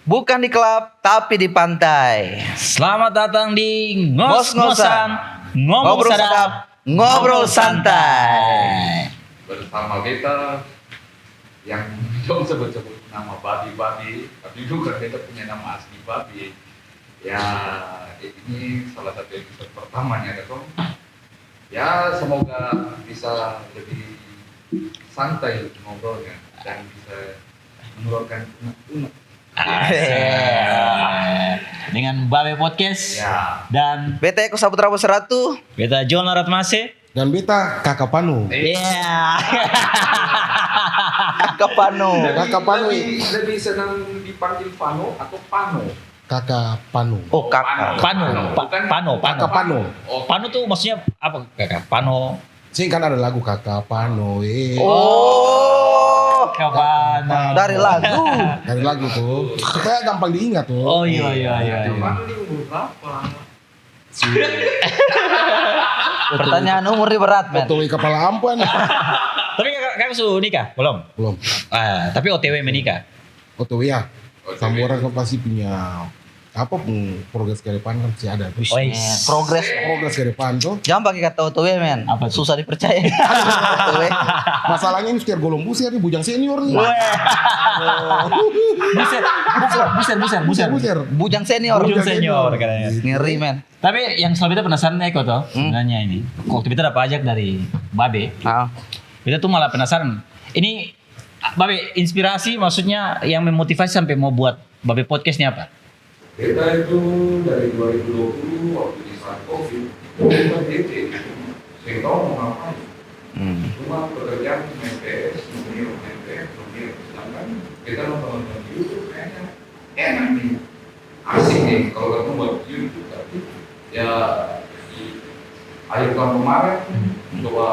Bukan di klub, tapi di pantai. Selamat datang di Ngos-ngosan, Ngomong ngobrol Sadap, sedap, ngobrol santai. Bersama kita yang dong sebut-sebut nama babi-babi, tapi juga kita punya nama asli babi. Ya ini salah satu episode pertamanya kan. Ya semoga bisa lebih santai ngobrolnya dan bisa mengeluarkan unek-unek. dengan Babe Podcast Ya. dan Beta Eko Saputra Ratu. beta John Aratmase. Dan beta kakak Panu. Iya. Kakak Pano. Kakak Panu. Lebih senang dipanggil Pano atau Pano? Kakak Panu. Oh kakak. Pano, Bukan Pano. Kakak Panu. Oh, Pano tuh maksudnya apa? Kakak Pano. Sih kan ada lagu kakak Pano. Oh, Kapan? dari lagu. Dari lagu tuh. Supaya gampang diingat tuh. Oh iya. Pano ini umur berapa? Pertanyaan umur ini berat, men. Otw kepala ampuan. Tapi kakak sudah nikah? Belum. Belum. Tapi OTW menikah. Otw ya. Sama orang kan pasti punya apa pun progres ke depan kan sih ada. Oh, Yes. Progres. Progres ke depan tuh. Jangan pakai kata OTW, men. Apa tuh? Susah dipercaya. OTW. Masalahnya ini sekitar golong buser nih, bujang senior nih. Buser. Bujang senior. Bujang senior katanya. Ngeri, men. Tapi yang selalu kita penasaran Eko tuh sebenarnya ini. Waktu kita dapat ajak dari Babe, Ah. kita tuh malah penasaran. Ini Babe inspirasi maksudnya yang memotivasi sampai mau buat Babe podcast ini apa? Kita itu dari 2020 waktu di saat COVID, kita DT, saya tahu mau ngapain. Cuma pekerjaan MPS, senior MPS, senior. Sedangkan kita nonton YouTube kayaknya enak nih, asik nih kalau ketemu buat YouTube. Tapi ya di akhir tahun kemarin coba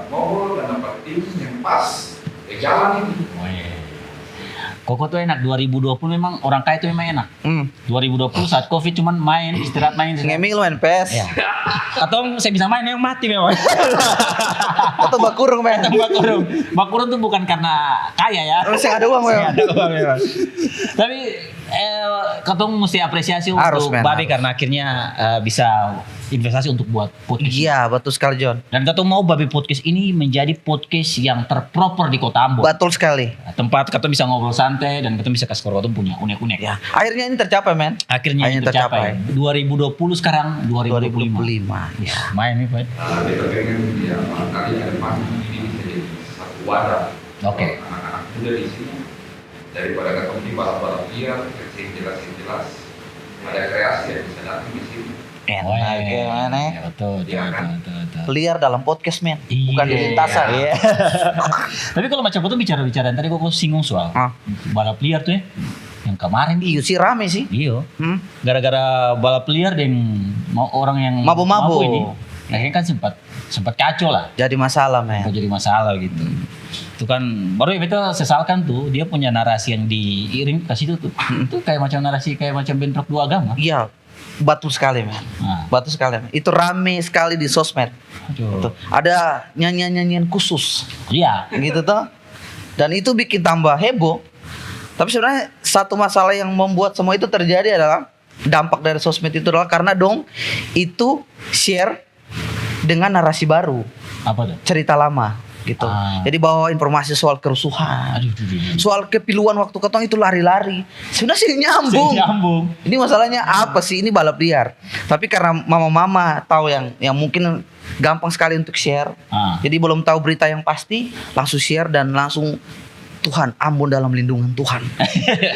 ngobrol dan dapat tim yang pas, jalan ini. Koko tuh enak 2020 memang orang kaya tuh memang enak. 2020 saat Covid cuman main istirahat. Ngemil, men. PES. Ya. Atau saya bisa main yang mati memang. Atau bakurung, men. Bakurung tuh bukan karena kaya ya. Terus yang ada uang, men. Ada uang memang. Tapi katong mesti apresiasi Harus, untuk men, Babe harus. karena akhirnya bisa investasi untuk buat podcast. Iya, betul sekali, John. Dan katong mau Babe Podcast ini menjadi podcast yang terproper di Kota Ambon. Betul sekali. Tempat katong bisa ngobrol santai dan katong bisa kasih keluar katong punya unek-unek. Ya, akhirnya ini tercapai, men. Akhirnya ini tercapai. 2020 sekarang 2025. 2025. Ya. Main nih, Pak. Kita pengen ya kali ke depan ini bisa jadi satu wadah. Oke. Anak-anak muda di sini daripada ketemu di balap-balap liar, yang jelas ada kreasi yang bisa datang di sini. Enak, gimana? Ya, betul. Liar dalam podcast, men. Bukan di Iya. lintasan. Iya. Tapi kalau macam itu bicara-bicara tadi kok singgung soal Ah. balap liar tuh ya. Yang kemarin Iya sih, rame sih. Iya. Hmm? Gara-gara balap liar dan orang yang Mabuk-mabuk. ini. Akhirnya kan sempat kacau lah. Jadi masalah, men. Kok jadi masalah gitu. Itu kan baru kita sesalkan tuh dia punya narasi yang diiring ke situ tuh. Itu kayak macam narasi kayak macam bentrok dua agama. Iya, betul sekali, men. Nah, Betul sekali, men. Itu rame sekali di sosmed. aduh. Tuh. Ada nyanyian-nyanyian khusus. Iya. Gitu tuh. Dan itu bikin tambah heboh. Tapi sebenarnya satu masalah yang membuat semua itu terjadi adalah dampak dari sosmed itu adalah karena dong itu share dengan narasi baru, Apa tuh? cerita lama gitu. Jadi bawa informasi soal kerusuhan, Aduh. soal kepiluan waktu ketong itu lari-lari. Sebenarnya sih nyambung. Nyambung. Ini masalahnya apa sih? Ini balap liar. Tapi karena mama-mama tahu yang mungkin gampang sekali untuk share. Jadi belum tahu berita yang pasti, langsung share dan langsung Tuhan, Ambon dalam lindungan Tuhan.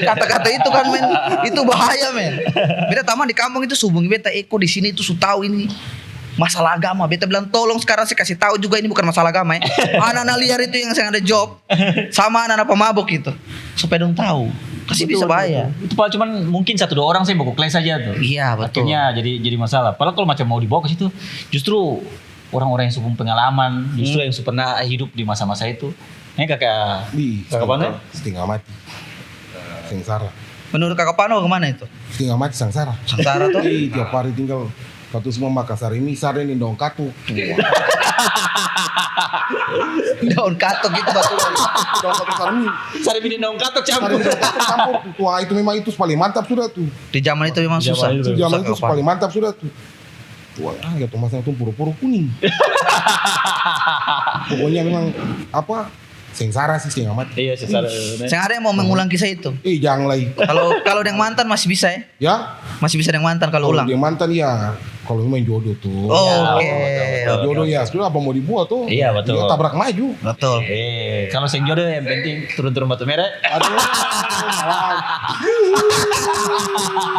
Kata-kata itu kan, men, itu bahaya, men. Beta taman di kampung itu hubungi beta Eko di sini itu su tahu ini masalah agama. Beta bilang tolong sekarang saya kasih tahu juga ini bukan masalah agama ya. Anak-anak liar itu yang saya ada job sama anak-anak pemabuk itu supaya dong tahu. Kasih bisa bahaya. Itu paling cuman mungkin 1-2 orang sih bokok les aja tuh. Iya, betul. Akhirnya jadi masalah. Padahal kalau macam mau dibawa ke situ justru orang-orang yang sudah pengalaman, justru yang sudah pernah hidup di masa-masa itu. Ini kakak mana? Setengah mati. Sengsara. Menurut Kakak Pano kemana itu? Setengah mati sengsara. Sengsara tuh? Tiap hari tinggal Katu semua Makassar ini sare ini dong katu. Daun katok gitu batu. Daun katok sarmi. Sari bini daun katok Sarmi campur. campur. Wah itu memang itu paling mantap sudah tuh. Di zaman itu memang susah. Zaman Itu zaman itu Susah, paling mantap sudah tuh. Wah, ya tuh masanya tuh puru-puru kuning. Pokoknya memang apa? Sengsara sih sing amat. Iya, secara. Saya ada yang mau mengulang kisah itu. Jangan lagi. Kalau yang mantan masih bisa ya. Ya, Masih bisa yang mantan kalau kalau ulang. dia mantan ya. Kalau memang jodoh tuh. Oke. Jodoh ya, sudah apa mau dibuat tuh? Iya, betul. Dia tabrak maju. Betul. Kalau sing jodoh yang penting turun-turun batu merah. Aduh, malah.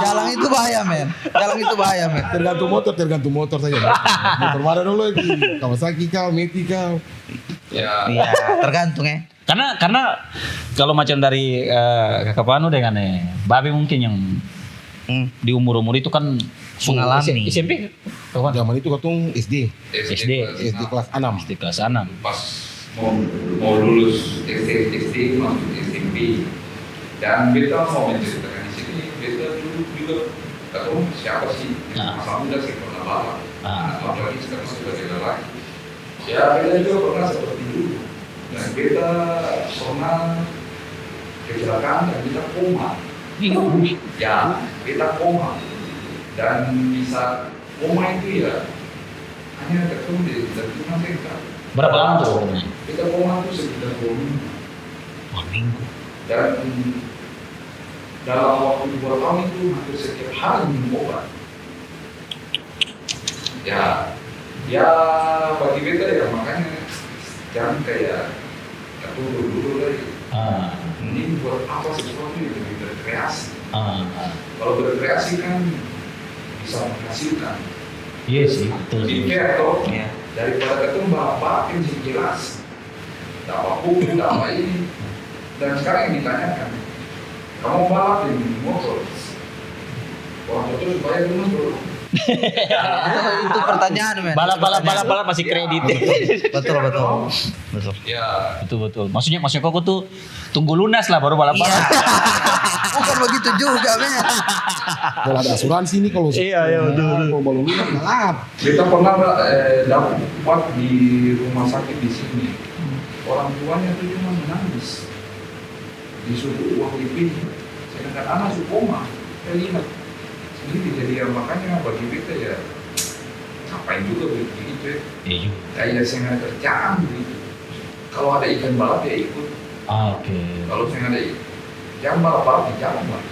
Jalan itu bahaya, men. Jalan itu bahaya, men. Tergantung motor saja. Motor mana dulu lagi? Kawasaki kau, Meti kau. Ya, Iya, tergantung ya. Karena kalau macam dari kakak Panu dengan Babe mungkin yang di umur-umur itu kan Mengalami. SMP kapan? Zaman itu katong SD SD. SD kelas 6. SD kelas 6. pas mau lulus SD masuk SMP dan beta mau menceritakan di sini beta dulu juga tahu siapa sih masa muda sih pernah balap apalagi sekarang sebagai lelaki ya beta juga pernah seperti dulu dan beta pernah kecelakaan dan beta koma ya beta koma dan bisa koma itu ya hanya ketemu di lingkungan mereka. Berapa lama tuh komanya? Kita koma itu sekitar 2 minggu. 2 minggu. Dan dalam waktu 2 tahun itu hampir setiap hari minum obat. Ya bagi beta ya makanya jangan kayak dulu lagi. Ini buat apa sesuatu yang lebih berkreasi. Kalau berkreasi kan bisa menghasilkan. Iya sih, betul. Jadi kayak toh, Iya. daripada ketemu balap yang jelas, dapat hukum, dapat ini, dan sekarang yang ditanyakan, kamu balap di motor, orang itu supaya dulu dulu. Itu pertanyaan, men. Balap masih kredit. Betul. Ya, Betul. Maksudnya kok tuh tunggu lunas lah baru balap. Iya. Bukan begitu juga, men. Kalau ada asuransi nih kalau betul. Kalau balon lunak maaf. kita pernah dapat di rumah sakit di sini, orang tuanya itu cuma menangis, disuruh uang lebih, sedangkan anak sudah koma, saya lihat. Sendiri jadi ya makanya bagi kita ya ngapain juga begitu ya. Iya juga. Kayak saya nggak ada kerjaan begitu. Kalau ada event balap ya ikut. Oke. Kalau saya nggak ada jangan balap di jalan lah.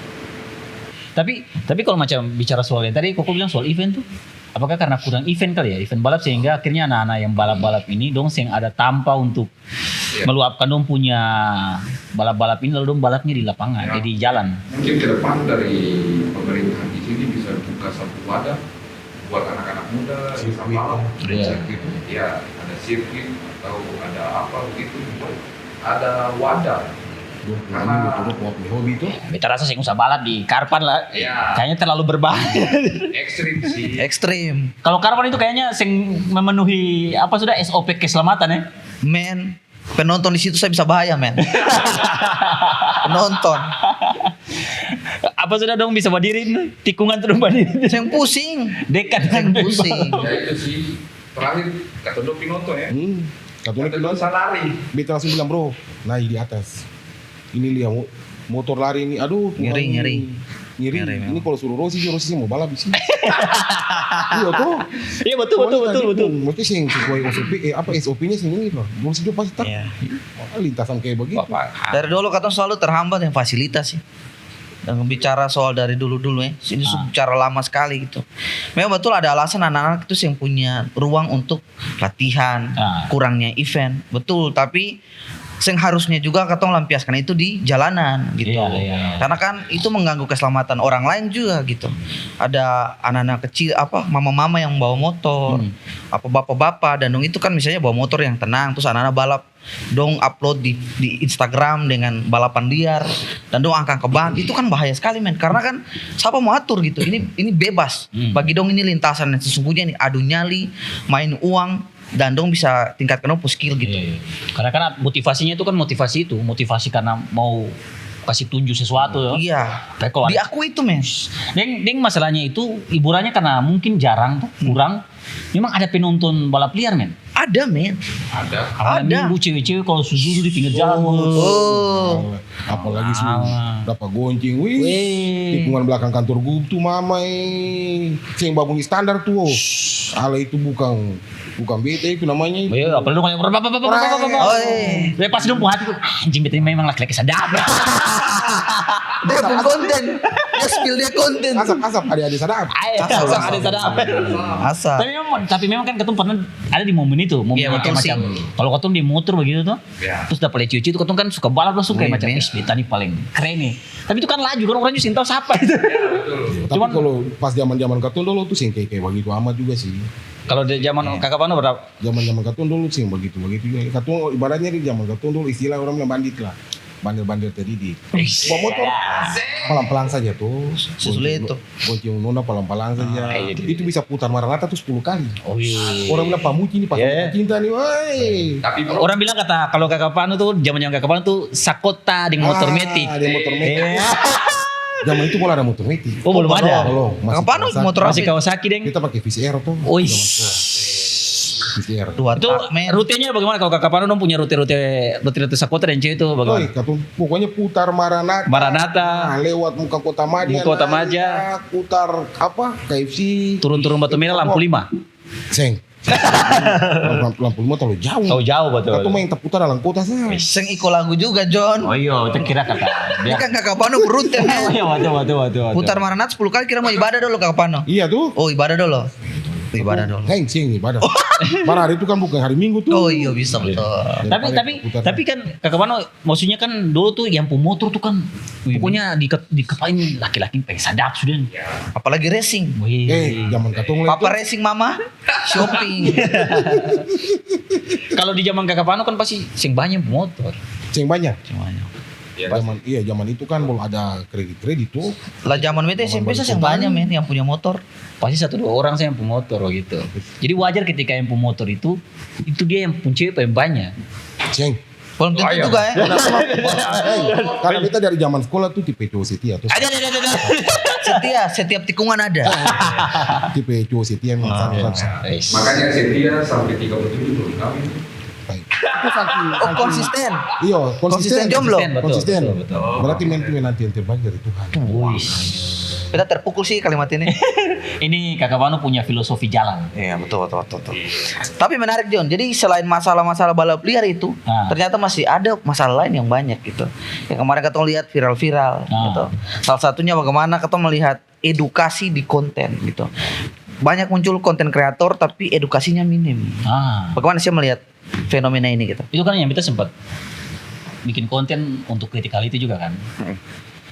Tapi kalau macam bicara soal yang tadi Koko bilang soal event tuh, apakah karena kurang event kali ya, event balap sehingga akhirnya anak-anak yang balap-balap ini dong yang ada tanpa untuk meluapkan dong punya balap-balap ini lalu dong balapnya di lapangan, di jalan. Mungkin ke depan dari pemerintahan di sini bisa buka satu wadah buat anak-anak muda bisa balap. Sirkuit. Ya, ada sirkuit atau ada apa begitu. Ada wadah. Karena betul hobi itu. Beta rasa sih usah balap di Karpan lah. Iya. Kayaknya terlalu berbahaya. Ekstrim sih. Ekstrim. Kalau Karpan itu kayaknya memenuhi apa sudah SOP keselamatan ya. Men, penonton di situ saya bisa bahaya, men. Penonton. Apa sudah dong bisa badirin tikungan terus badirin. Saya yang pusing. Dekat Saya yang pusing. Ya itu sih terakhir kata Dok Pinoto ya. Katanya Kata bilang, Dok lari. beta langsung bilang bro, naik di atas. Ini lihat motor lari ini, aduh. Ngeri. Ini kalau suruh Rosi mau balap di sini. Iya tuh. Iya betul. Mesti sih sesuai SOP-nya sih ini loh. Rosi juga pasti tak. Iya. Lintasan kayak begitu. Dari dulu katanya selalu terhambat yang fasilitas sih. Dan bicara soal dari dulu-dulu ya, ini bicara lama sekali gitu. Memang betul ada alasan anak-anak itu yang punya ruang untuk latihan, kurangnya event, betul. Tapi yang harusnya juga katong lampiaskan itu di jalanan gitu. Iya. Karena kan itu mengganggu keselamatan orang lain juga gitu. Ada anak-anak kecil mama-mama yang bawa motor, apa bapak-bapak dan dong itu kan misalnya bawa motor yang tenang terus anak-anak balap dong upload di Instagram dengan balapan liar dan dong angkat ke ban itu kan bahaya sekali men karena kan siapa mau atur gitu. Ini bebas. Bagi dong ini lintasan yang sesungguhnya nih adu nyali, main uang dan dong bisa tingkatkan skill gitu. Iya. Karena kan motivasinya itu kan motivasi karena mau kasih tunjuk sesuatu ya. Iya. Diakui itu men. Deng masalahnya itu hiburannya karena mungkin jarang tuh kurang. Memang ada penonton balap liar men. Ada men. Ada. Malam Ada. minggu cewek-cewek kalau sujud di pinggir jalan. Oh. Apalagi dapat gonceng, wih. Tikungan belakang kantor gue tuh mama sing babung standar tuh. Ala itu bukan bete itu namanya. Oh iya, apalagi dong yang Oh, iya. pas dong hati tuh anjing bete memang laki-laki sadap. Dia pun konten. Dia spill dia konten. Asap adik-adik sadap. Ada sadap. Asal. Tapi memang kan ketum pernah ada di momen itu, momen Iya, yang kayak betul macam kalau ketum di motor begitu tuh. Ya. Terus dapat cuci itu ketum kan suka balap langsung kayak Iya, macam iya. beta nih paling keren nih. Tapi itu kan laju kan orang juga tahu siapa itu. Tapi Cuman- kalau pas zaman katun dulu tuh sing kayak begitu amat juga sih. Kalau di zaman kakak Pano berapa? Zaman katun dulu sing begitu juga. Katun ibaratnya di zaman katun dulu istilah orang bilang bandit lah. Bandel-bandel terdidik. Bawa motor pelan-pelan saja tuh. Sulit tuh. Gonceng nona pelan-pelan saja. iya, Itu bisa putar Maranatha tuh 10 kali. Oh iya. Orang bilang pamuci nih pas Iya. cinta nih, woi. Tapi bro, Orang bilang kata kalau kakak Pano tuh zaman kakak Pano tuh sakota dengan motor metik. Ada motor metik. Iya. Zaman itu mulai ada motor metik. Oh belum ada. Belum. Kapan Kawasaki. motor Masih apa? Kawasaki deng. Kita pakai VCR tuh. Oh VCR. Dua itu tak men. rutenya bagaimana kalau kakak Pano dong punya rute sakota dan cewek itu Oi, bagaimana? katun pokoknya putar Maranatha. Maranatha. Nah, lewat muka kota Madia. Muka Kota Madia. Putar apa? KFC. Turun-turun Batu Merah lampu 5. Seng. lampu 5 terlalu jauh. Oh jauh betul. Katun main terputar dalam kota saya. Seng iko lagu juga John. Oh iya, itu kira kakak. Ini kan kakak Pano berute Oh men. iya, waduh. Putar Maranatha 10 kali kira mau ibadah dulu kakak Pano. Iya tuh. Oh ibadah dulu. Ibadah dulu. Heng, sing ibadah. Pada hari itu kan bukan hari Minggu tuh. Oh iya bisa betul. Tapi kan kakak Pano maksudnya kan dulu tuh yang pemotor tuh kan pokoknya di kepalanya laki-laki pengen sadap sudah. Apalagi racing. Wih. Zaman katong lah itu. Papa racing mama shopping. Kalau di zaman kakak Pano kan pasti sing banyak pemotor. Sing banyak. Semuanya. Zaman itu kan belum ada kredit tuh. Lah zaman itu SMP saya yang banyak men yang punya motor. Pasti 1-2 orang saya yang pemotor gitu. Jadi wajar ketika yang pemotor itu dia yang punya cewek yang banyak. Sing. Belum tentu juga ya. Karena kita dari zaman sekolah tuh tipe cowok setia tuh. Ada. Setiap tikungan ada. Tipe cowok setia memang satu. makanya setia sampai 37 belum kawin. Itu saking Oh konsisten. Iya, Konsisten jomblo. Konsisten. Betul. Berarti men nanti yang terbaik dari Tuhan. Kita terpukul sih kalimat ini. Ini kakak Pano punya filosofi jalan. Iya betul. Tapi menarik John. Jadi selain masalah-masalah balap liar itu, ternyata masih ada masalah lain yang banyak gitu. Yang kemarin kita lihat viral-viral gitu. Salah satunya bagaimana kita melihat edukasi di konten gitu. Banyak muncul konten kreator tapi edukasinya minim. Bagaimana sih melihat fenomena ini gitu? Itu kan yang kita sempat bikin konten untuk kritikality juga kan.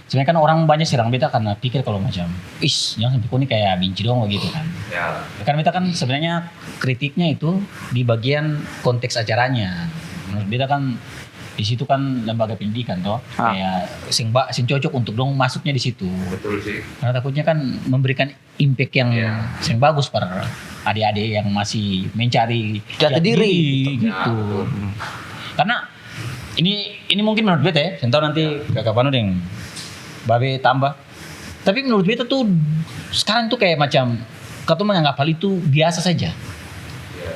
Sebenarnya kan orang banyak serang beta karena pikir kalau macam, jangan sampai kau ini kayak benci doang begitu kan. Ya. Kan beta kan sebenarnya kritiknya itu di bagian konteks acaranya. Menurut beta kan di situ kan lembaga pendidikan toh, kayak sing cocok untuk dong masuknya di situ. Betul sih. Karena takutnya kan memberikan impact yang sing bagus para adik-adik yang masih mencari Jati diri gitu. Karena ini mungkin menurut beta ya, saya tahu nanti kakak Pano yang Babe tambah. Tapi menurut beta tuh sekarang tuh kayak macam kau menganggap hal itu biasa saja.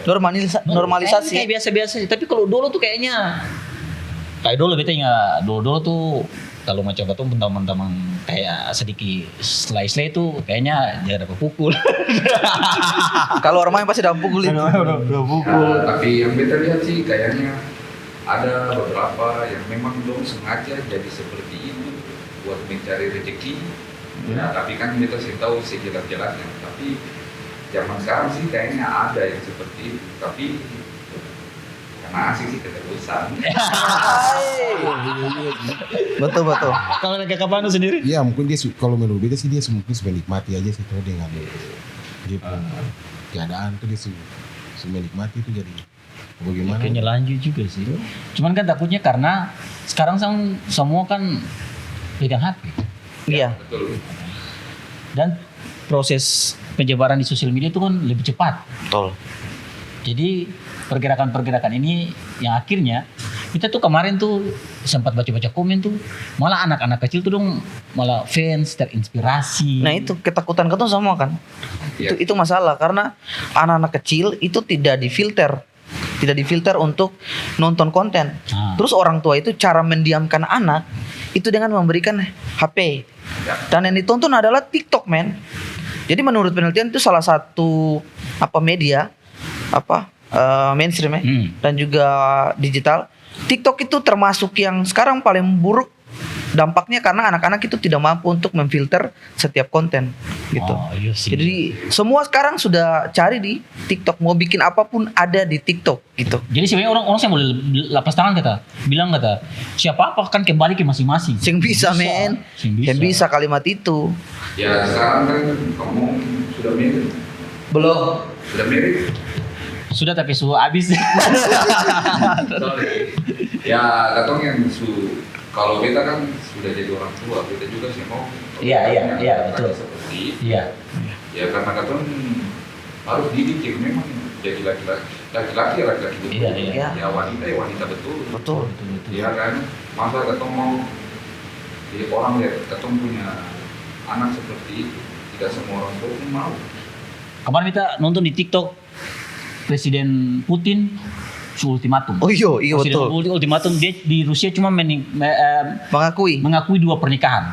Normalisasi. Kayak biasa-biasa. Tapi kalau dulu tuh kayaknya kayak dulu beta ingat dulu tuh kalau macam kau teman-teman kayak sedikit slay itu kayaknya jangan dapat pukul. Kalau orang main pasti dapat pukul itu. Tapi yang beta lihat sih kayaknya ada beberapa yang memang dong sengaja jadi seperti itu buat mencari rezeki. Ya, tapi kan kita sih tahu sejelas-jelasnya. Tapi zaman sekarang sih kayaknya ada yang seperti itu. Tapi karena asik sih keterusan. Betul. Kalau kakak Pano sendiri? Iya, mungkin dia kalau menurut beta sih dia mungkin sudah nikmati aja sih tuh dengan dia punya keadaan tuh dia sudah nikmati itu jadi bagaimana? Kayaknya lanjut juga sih. Cuman kan takutnya karena sekarang semua kan pegang HP. Iya. Betul. Dan proses penyebaran di sosial media itu kan lebih cepat. Betul. Jadi pergerakan-pergerakan ini yang akhirnya kita tuh kemarin tuh sempat baca-baca komen tuh malah anak-anak kecil tuh dong malah fans terinspirasi. Nah itu ketakutan semua kan. Iya. Itu masalah karena anak-anak kecil itu tidak difilter tidak difilter untuk nonton konten. Terus orang tua itu cara mendiamkan anak itu dengan memberikan HP. Dan yang ditonton adalah TikTok, men. Jadi menurut penelitian itu salah satu media mainstream dan juga digital. TikTok itu termasuk yang sekarang paling buruk dampaknya karena anak-anak itu tidak mampu untuk memfilter setiap konten gitu. Iya sih. Jadi semua sekarang sudah cari di TikTok, mau bikin apapun ada di TikTok gitu. Jadi sebenarnya orang saya boleh lapas tangan bilang siapa apa kan kembali ke masing-masing. Sing bisa, men. Sing bisa kalimat itu. Ya sekarang kan kamu sudah mirip. Belum. Sudah mirip. Sudah tapi habis. Sorry. Ya katong yang kalau kita kan sudah jadi orang tua, kita juga sih mau. Iya, betul. Seperti itu. Iya. Ya karena katong harus dididik memang jadi laki-laki betul. Iya. Ya wanita betul. Betul. Iya kan. Masa katong mau jadi orang lihat katong punya anak seperti itu, tidak semua orang tua pun mau. Kemarin kita nonton di TikTok Presiden Putin ultimatum. Oh iya Presiden betul. Ultimatum dia di Rusia cuma Mengakui. mengakui 2 pernikahan.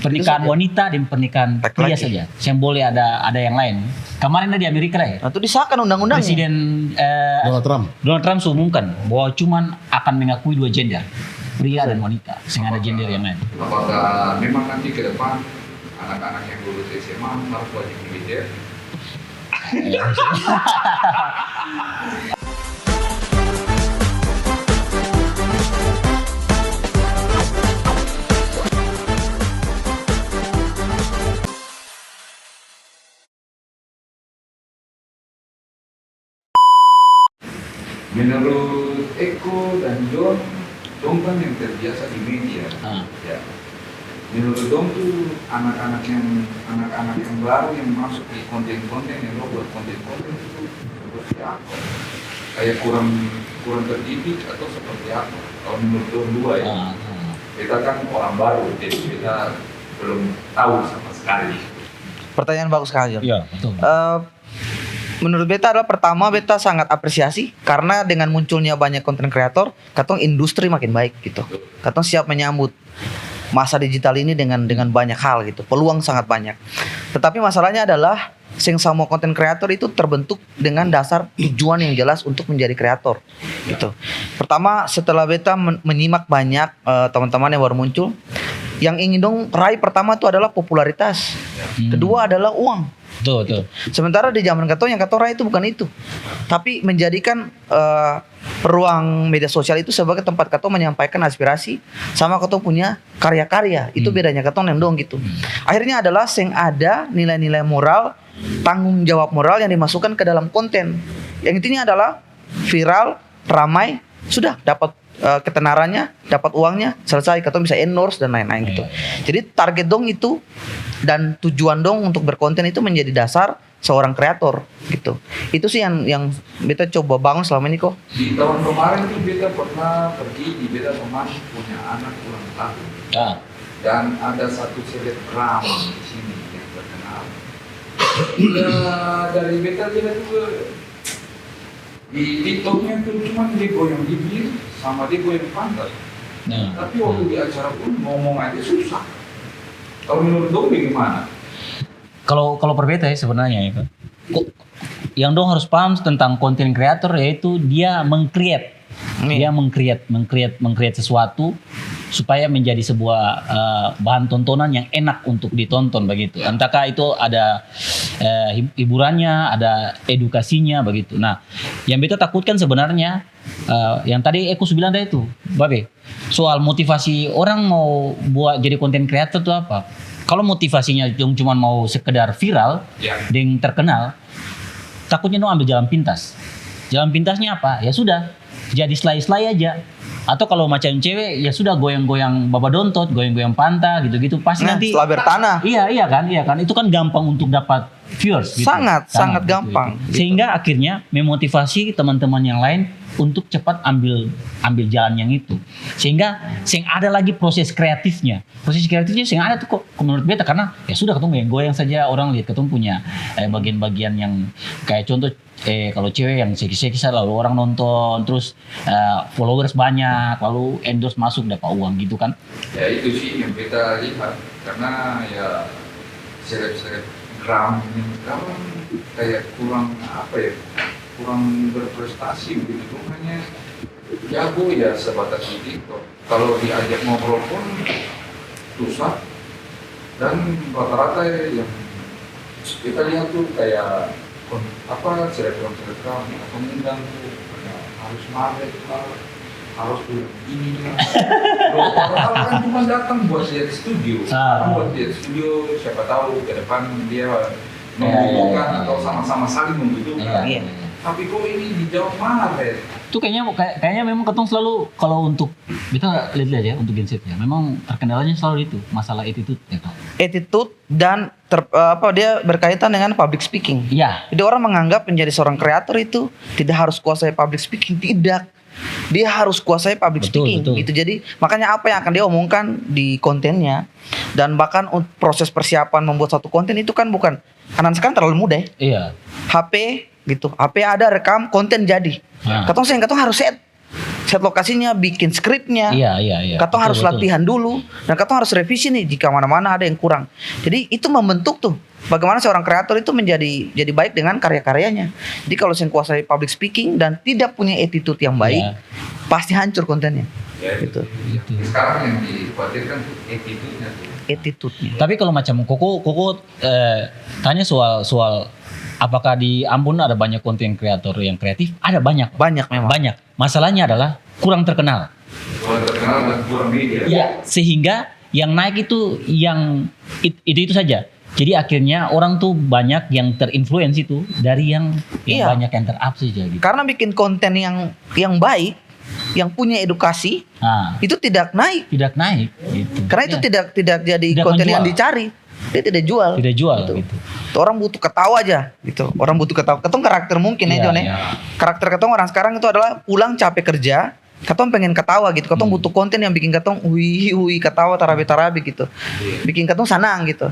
Pernikahan wanita dan pernikahan pria saja. Yang boleh ada yang lain. Kemarin di Amerika ya. Nah, itu disahkan undang-undangnya. Presiden Donald Trump umumkan bahwa cuman akan mengakui 2 gender, pria dan wanita, sehingga ada gender yang lain. Apakah memang nanti ke depan anak-anak yang lulus SMA harus wajib militer? Menurut Eko dan John kan yang terbiasa di media. Ya. Menurut Dom tuh anak-anak yang baru yang masuk di konten-konten yang lo buat konten-konten itu seperti apa? Kayak kurang terdidik atau seperti apa? Kalau menurut Dom dua ya. Kita kan orang baru, jadi kita belum tahu sama sekali. Pertanyaan bagus sekali, John. Iya, betul. Menurut beta adalah pertama beta sangat apresiasi karena dengan munculnya banyak konten kreator, katong industri makin baik gitu. Katong siap menyambut masa digital ini dengan banyak hal gitu. Peluang sangat banyak. Tetapi masalahnya adalah semua konten kreator itu terbentuk dengan dasar tujuan yang jelas untuk menjadi kreator gitu. Pertama, setelah beta menyimak banyak teman-teman yang baru muncul, yang ingin dong raih pertama itu adalah popularitas. Kedua adalah uang. Betul. Sementara di zaman katong yang katong raih itu bukan itu. Tapi menjadikan ruang media sosial itu sebagai tempat katong menyampaikan aspirasi sama katong punya karya-karya. Itu bedanya katong yang dong gitu. Akhirnya adalah yang ada nilai-nilai moral, tanggung jawab moral yang dimasukkan ke dalam konten. Yang intinya adalah viral, ramai, sudah dapat ketenarannya, dapat uangnya, selesai, katong bisa endorse dan lain-lain gitu. Jadi target dong itu dan tujuan dong untuk berkonten itu menjadi dasar seorang kreator gitu. Itu sih yang beta coba bangun selama ini kok. Di tahun kemarin tuh beta pernah pergi di beta teman punya anak ulang tahun. Dan ada satu selebgram di sini yang terkenal. Dari beta lihat juga di TikToknya tuh cuma dia goyang bibir sama dia goyang pantat. Tapi waktu di acara pun ngomong aja susah. Kalau menurut dong bagaimana? Kalau perbeda ya sebenarnya ya. Yang dong harus paham tentang konten kreator yaitu dia meng-create sesuatu supaya menjadi sebuah bahan tontonan yang enak untuk ditonton begitu. Entahkah itu ada hiburannya, ada edukasinya begitu. Nah, yang beta takutkan sebenarnya yang tadi Eko bilang tadi itu, Babe, soal motivasi orang mau buat jadi konten kreator itu apa? Kalau motivasinya cuma mau sekedar viral dan terkenal, takutnya dong ambil jalan pintas. Jalan pintasnya apa? Ya sudah, jadi selai-selai aja. Atau kalau macam cewek ya sudah goyang-goyang babadontot, goyang-goyang pantat gitu-gitu pasti nanti setelah bertanah. Iya kan itu kan gampang untuk dapat viewers gitu. Sangat gampang gitu. Sehingga akhirnya memotivasi teman-teman yang lain untuk cepat ambil jalan yang itu, sehingga ada lagi proses kreatifnya sehingga ada tuh kok menurut beta, karena ya sudah ketemu goyang saja, orang lihat ketemu punya bagian-bagian yang kayak contoh kalau cewek yang seksi-seksi lalu orang nonton, terus followers banyak, lalu endorse masuk dapat uang gitu kan. Ya itu sih yang kita lihat, karena ya selebgram kayak kurang berprestasi begitu, hanya jago ya sebatas di TikTok. Kalau diajak ngobrol pun susah, dan rata-rata yang kita lihat tuh kayak selebgram atau mengundang tuh harus marah lah, harus begini lah. Padahal kan cuma datang buat lihat studio, siapa tahu ke depan dia membutuhkan atau sama-sama saling membutuhkan. Tapi kok ini dijawab marah. Itu kayaknya memang ketong selalu, kalau untuk kita lihat ya untuk Gen Z ya, memang terkendalanya selalu itu masalah attitude ya, Kak. Attitude dan dia berkaitan dengan public speaking. Iya. Jadi orang menganggap menjadi seorang kreator itu tidak harus kuasai public speaking, tidak. Dia harus kuasai public speaking gitu. Jadi makanya apa yang akan dia omongkan di kontennya, dan bahkan proses persiapan membuat satu konten itu kan bukan kanan sekarang terlalu mudah ya. Iya. HP gitu, HP ada, rekam, konten jadi. Katong harus set lokasinya, bikin skripnya. Iya. Katong harus latihan dulu, dan katong harus revisi nih jika mana-mana ada yang kurang. Jadi itu membentuk tuh bagaimana seorang kreator itu jadi baik dengan karya-karyanya. Jadi kalau saya kuasai public speaking dan tidak punya attitude yang baik, pasti hancur kontennya. Ya, gitu. Sekarang yang dikhawatirkan tuh attitude-nya. Tapi kalau macam Koko tanya soal apakah di Ambon ada banyak konten kreator yang kreatif? Ada banyak memang. Banyak. Masalahnya adalah kurang terkenal. Kurang terkenal dan kurang media. Ya, sehingga yang naik itu yang itu saja. Jadi akhirnya orang tuh banyak yang terinfluence itu dari yang banyak yang ter-up saja gitu. Karena bikin konten yang baik, yang punya edukasi, itu tidak naik. Tidak naik gitu. Karena itu tidak jadi konten yang dicari. Dia tidak jual gitu. Orang butuh ketawa aja gitu. Orang butuh ketawa. Ketong karakter mungkin Jon ya. Karakter ketong orang sekarang itu adalah pulang capek kerja, ketong pengen ketawa gitu. Ketong butuh konten yang bikin ketong ketawa tarabi gitu. Bikin ketong senang gitu.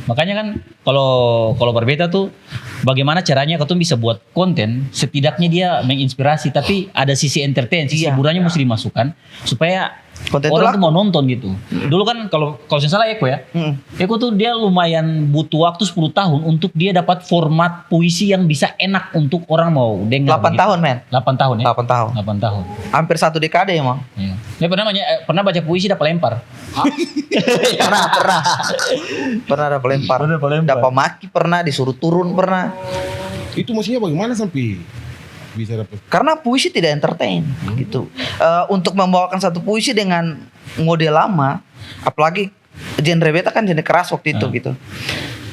Makanya kan kalau berbeda tuh bagaimana caranya ketong bisa buat konten, setidaknya dia menginspirasi tapi ada sisi entertain, sisi hiburannya mesti dimasukkan supaya konten orang tuh mau nonton gitu. Dulu kan kalau saya salah Eko ya. Eko tuh dia lumayan butuh waktu 10 tahun untuk dia dapat format puisi yang bisa enak untuk orang mau dengar. 8 tahun men. 8 tahun ya. 8 tahun. Hampir 1 dekade emang. Iya. Dia pernah baca puisi dapat lempar. Pernah dapat lempar. Dapat maki pernah, disuruh turun pernah. Itu maksudnya bagaimana sampai bisa dapat? Karena puisi tidak entertain gitu. Untuk membawakan satu puisi dengan model lama, apalagi genre beta kan genre keras waktu itu gitu.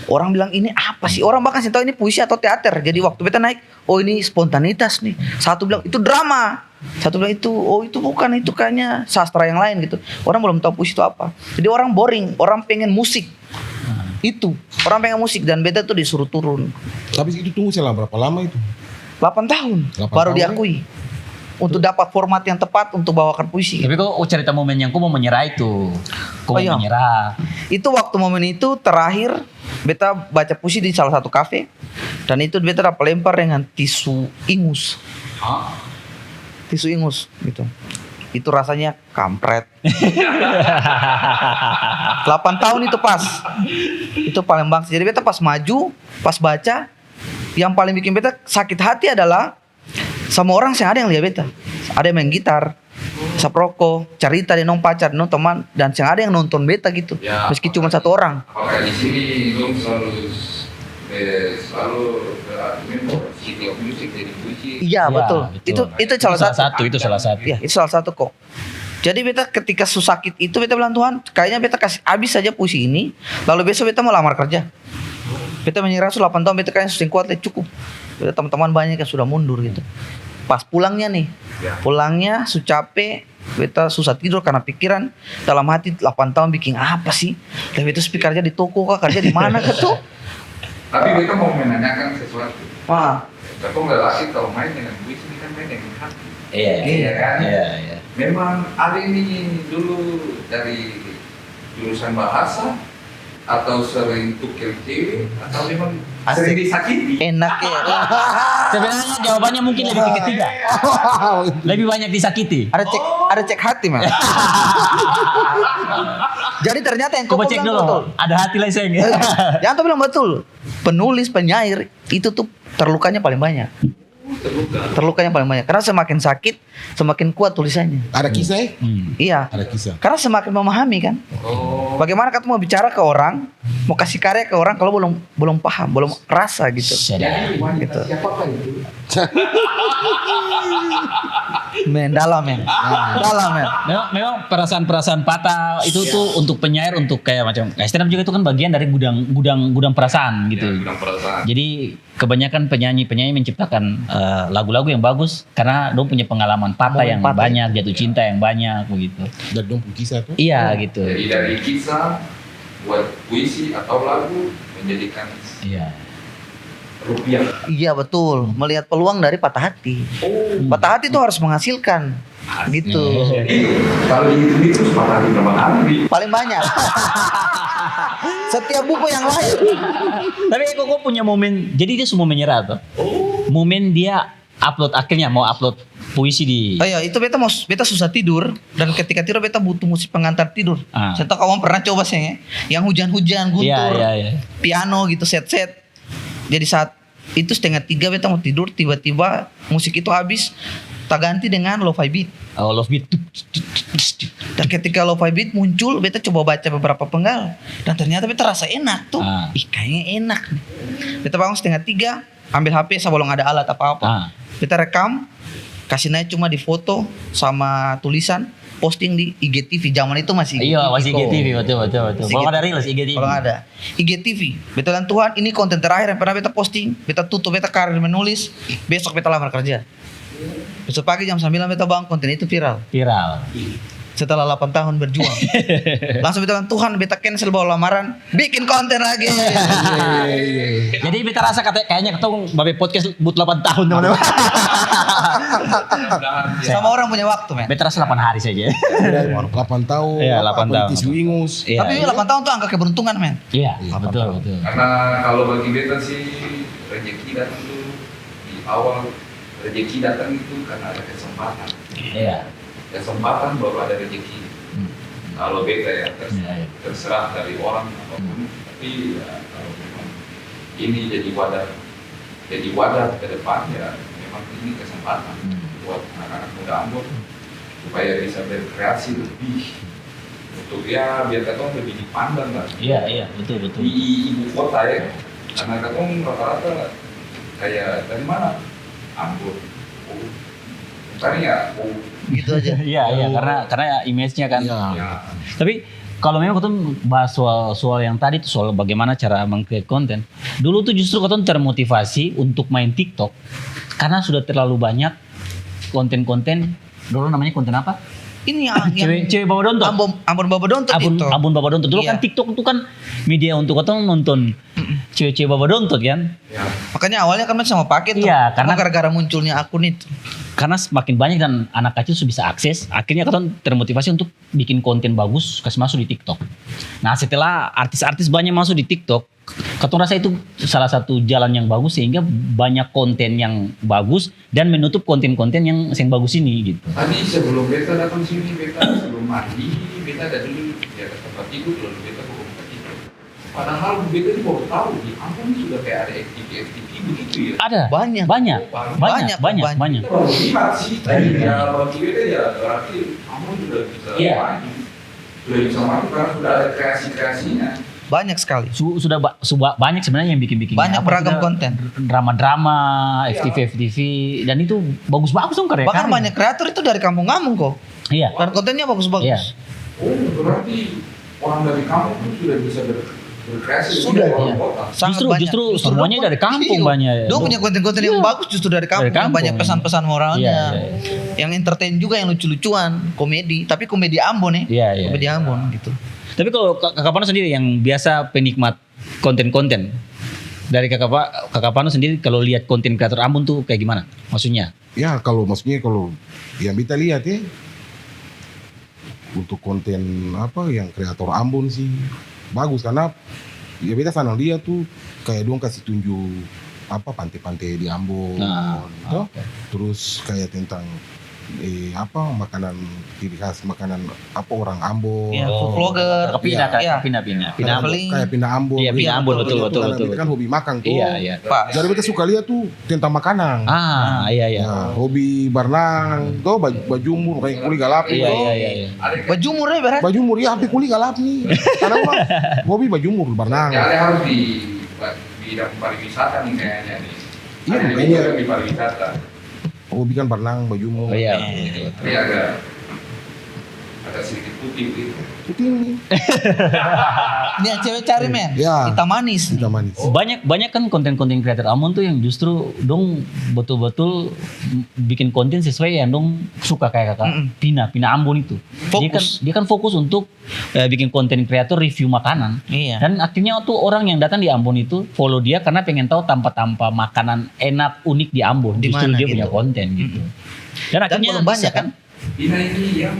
Orang bilang ini apa sih? Orang bahkan sih tahu ini puisi atau teater. Jadi waktu beta naik, oh ini spontanitas nih. Satu bilang itu drama. Satu bilang itu, oh itu bukan, itu kayaknya sastra yang lain gitu. Orang belum tahu puisi itu apa. Jadi orang boring, orang pengen musik. Itu, orang pengen musik dan beta tuh disuruh turun. Tapi itu tunggu selama berapa lama itu? 8 tahun baru diakui. Untuk dapat format yang tepat untuk bawakan puisi. Tapi kok cerita momen yang kau mau menyerah itu. Menyerah. Itu waktu momen itu terakhir beta baca puisi di salah satu kafe. Dan itu beta dapat lempar dengan tisu ingus. Tisu ingus gitu. Itu rasanya kampret. 8 tahun itu pas. Itu paling bangsa. Jadi beta pas maju, pas baca, yang paling bikin beta sakit hati adalah sama orang yang ada yang lihat beta. Ada yang main gitar, saproko, cerita dia nong pacar, nong teman, dan yang ada yang nonton beta gitu. Ya, meski cuma 1 orang. Apakah di sini dong selalu city of music jadi puisi? Iya betul. Itu salah satu. Itu salah satu. Iya, itu salah satu kok. Jadi beta ketika sakit itu beta bilang Tuhan, kayaknya beta kasih habis saja puisi ini, lalu besok beta mau lamar kerja. Beta menyerah 8 tahun, beta kayaknya sudah kuat, cukup. Beta teman-teman banyak yang sudah mundur gitu. Pas pulangnya nih, pulangnya su capek, beta susah tidur karena pikiran dalam hati 8 tahun bikin apa sih? Dan beta speaker aja di toko kah, kerja di mana kah tuh? Tapi kita mau menanyakan sesuatu. Wah, Kakak lelaki kalau main dengan puisi ini kan main dengan hati. Iya kan? Iya. Memang ada ini dulu dari jurusan bahasa atau sering tukil cewek atau memang sering disakiti. enak ya. Sebenarnya jawabannya mungkin lebih ke ketiga. Lebih banyak disakiti. Ada cek hati, Mas. Jadi ternyata yang Coba kau cek bilang dulu. betul. Ada hati lah saya. Yang kau bilang betul. Penulis, penyair itu tuh terlukanya paling banyak. Terlukanya paling banyak. Karena semakin sakit, semakin kuat tulisannya. Ada kisah ya? Iya. Ada kisah. Karena semakin memahami kan. Oh, Bagaimana kamu mau bicara ke orang, mau kasih karya ke orang kalau belum paham, belum rasa gitu. jadi wanita Gitu. siapakah itu? Men, dalam men. Dalam men. Memang perasaan-perasaan patah itu tuh untuk penyair, untuk kayak macam stand up juga itu kan bagian dari gudang perasaan gitu. Ya, gudang perasaan. Jadi kebanyakan penyanyi menciptakan lagu-lagu yang bagus karena dong punya pengalaman patah yang Patah. banyak, jatuh cinta yang banyak begitu. Dan dong kisah tuh. Iya gitu. Jadi dari kisah buat puisi atau lagu menjadikan Iya. rupiah. Iya betul. Melihat peluang dari patah hati. Patah hati itu harus menghasilkan. Gitu. Kalau itu sepatah di Bang Andri. Paling banyak. Setiap buku yang lahir. Tapi kok punya momen, jadi dia semua menyerah tuh. Momen dia akhirnya mau upload puisi di Oh iya, itu beta susah tidur dan ketika tidur beta butuh musik pengantar tidur. Ah. Saya tahu kamu pernah coba sih ya, yang hujan-hujan guntur, Iya. piano gitu set-set. Jadi saat itu 2:30 beta mau tidur, tiba-tiba musik itu habis, tak ganti dengan lo-fi beat. Oh, Love Beat. Dan ketika lo-fi beat muncul, beta coba baca beberapa penggal dan ternyata beta rasa enak tuh. Ah. Ih, kayaknya enak nih. Beta bangun 2:30, ambil HP sebelum ada alat apa-apa. Ah. Beta rekam, kasih naik cuma di foto sama tulisan, posting di IGTV. Zaman itu masih Iya, masih kok. IGTV betul. Masih Belum ada rilis IGTV. Kalau nggak ada IGTV, beta bilang Tuhan ini konten terakhir yang pernah beta posting. Beta tutup beta karir menulis. Besok beta lamar kerja. Besok pagi jam 9 beta bangun, konten itu viral. Viral. Setelah 8 tahun berjuang, langsung beta bilang Tuhan beta cancel bawa lamaran, bikin konten lagi. Jadi beta rasa kayaknya ketemu Babe Podcast butuh 8 tahun teman-teman. Sama orang punya waktu men. Beta rasa 8 hari saja. 8 tahun. Iya, 8 tahun. Politis wingus. Iya. Tapi 8 tahun tuh angka keberuntungan men. Iya, betul. Karena kalau bagi beta sih rezeki datang tuh di awal, rezeki datang itu karena ada kesempatan. Iya. Kesempatan baru ada rezeki. Kalau beta ya Iya. terserah dari orang apapun, tapi ya kalau memang ini jadi wadah ke depan ya memang ini kesempatan buat anak-anak muda Ambon supaya bisa berkreasi lebih untuk ya biar katong lebih dipandang lah Iya, betul. di ibu kota ya, karena katong rata-rata kayak dari mana Ambon, bukannya ya Gitu aja. Iya, karena image-nya kan. Iya. ya Tapi kalau memang ketemu bahas soal yang tadi tuh soal bagaimana cara meng-create konten. Dulu tuh justru ketemu termotivasi untuk main TikTok karena sudah terlalu banyak konten-konten. Dulu namanya konten apa? Ini yang Cewek bawa dontut. Ambon Baba Dontut itu. Abun Baba Dontut. Dulu Iya. kan TikTok itu kan media untuk ketemu nonton cewek-cewek Baba Dontut kan. ya Makanya awalnya kan masih sama paket tuh. Iya, karena- Cuma gara-gara munculnya akun itu. Karena semakin banyak dan anak kecil sudah bisa akses, akhirnya kita termotivasi untuk bikin konten bagus, kasih masuk di TikTok. Nah setelah artis-artis banyak masuk di TikTok, Katong rasa itu salah satu jalan yang bagus sehingga banyak konten yang bagus dan menutup konten-konten yang bagus ini gitu. tadi sebelum beta datang sini beta sebelum mandi beta ada dulu di atas tempat tidur lalu beta buka tidur. Padahal beta ini baru tahu di Ambon ini sudah kayak ada FTV begitu ya. Ada Banyak. banyak. Banyak. Kita baru lihat sih tadi ya bagi beta ya berarti Ambon sudah bisa Iya. maju. Sudah bisa maju karena sudah ada kreasi-kreasinya. Banyak sekali. Sudah banyak sebenarnya yang bikin-bikin Banyak beragam konten. drama-drama, FTV dan itu bagus-bagus dong karya. Bahkan banyak kreator itu dari kampung-kampung kok. Iya. Dan kontennya bagus-bagus. Iya. Oh berarti orang dari kampung itu sudah bisa berkreasi Sudah, di iya. orang kota. Sangat Justru banyak. semuanya dari kampung Iya. banyak. Dia punya konten-konten yang Iya. bagus justru dari kampung. Dari Yang kampung, banyak pesan-pesan moralnya. Iya. Yang entertain juga, yang lucu-lucuan, komedi. Tapi komedi Ambon ya. Iya. Komedi Ambon gitu. Tapi kalau Kakak Panas sendiri yang biasa penikmat konten-konten, Dari kakak Panu sendiri kalau lihat konten kreator Ambon tuh kayak gimana? Maksudnya? Ya kalau yang kita lihat ya untuk konten apa yang kreator Ambon sih bagus karena ya beta sana lihat tuh kayak dong kasih tunjuk apa pantai-pantai di Ambon, toh. Oke. Terus kayak tentang apa makanan ciri khas makanan apa orang Ambon. Iya, food vlogger. Pindah Iya. Pindah Traveling. Kayak pindah Ambon. Iya, pindah Ambon, betul. Karena beta kan hobi makan tuh. Iya. Pak. Jadi beta suka lihat tuh tentang makanan. Iya. Ya, hobi berenang, tuh bajumur kayak kuli galap Iya. Bajumur ya berat. Bajumur ya hampir kuli galap nih. Karena orang hobi bajumur berenang. Ya, harus di bidang pariwisata nih kayaknya nih. Iya, Ada makanya. juga di pariwisata. Hobi kan berenang, bajumur. Oh iya. Tapi agak sedikit putih gitu. Itu ini. Ini yang cewek cari men. Ya. Kita manis. Kita manis. Banyak kan konten-konten kreator Ambon tuh yang justru dong betul-betul bikin konten sesuai yang dong suka kayak kakak Pina Ambon itu. Fokus. Dia kan fokus untuk bikin konten kreator review makanan. Iya. Dan akhirnya tuh orang yang datang di Ambon itu follow dia karena pengen tahu tanpa makanan enak unik di Ambon. Di Justru mana dia gitu. punya konten gitu. Dan akhirnya belum banyak bisa kan? Pina ini yang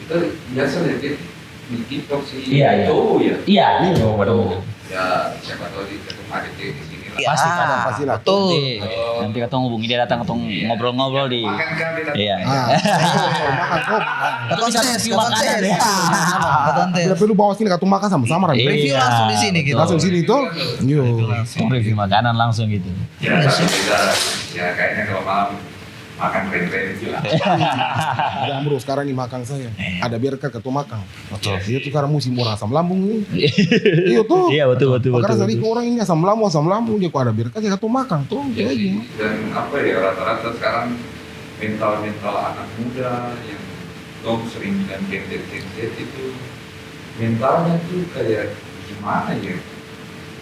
kita biasa lihat di TikTok sih. Iya. Cowok ya. Iya. Ya siapa tahu di ketemu ada di sini lah. Iya, Pasti ada, pasti lah. Betul. Nanti katong hubungi dia datang katong ngobrol-ngobrol di. Makan kan beda. Iya. Makan kok. Keton tes, review keton makanan tes. ya. Keton tes. Tidak perlu bawa sini katu makan sama-sama Ran. Iya. Review langsung di sini gitu. Langsung sini tuh. Yo. Langsung review makanan langsung gitu. Ya beda. Ya kayaknya kalau malam makan keren-keren juga. Ya bro, sekarang nih makan saya. Ada berkat ketua makan. Betul. Iya tuh sekarang musim orang asam lambung nih. Iya tuh. Iya betul. Makanya tadi orang ini asam lambung dia kok ada berkat ya ketua makan tuh. Itu aja. Dan apa ya rata-rata sekarang mental anak muda yang dong sering bilang Gen Z itu mentalnya tuh kayak gimana ya?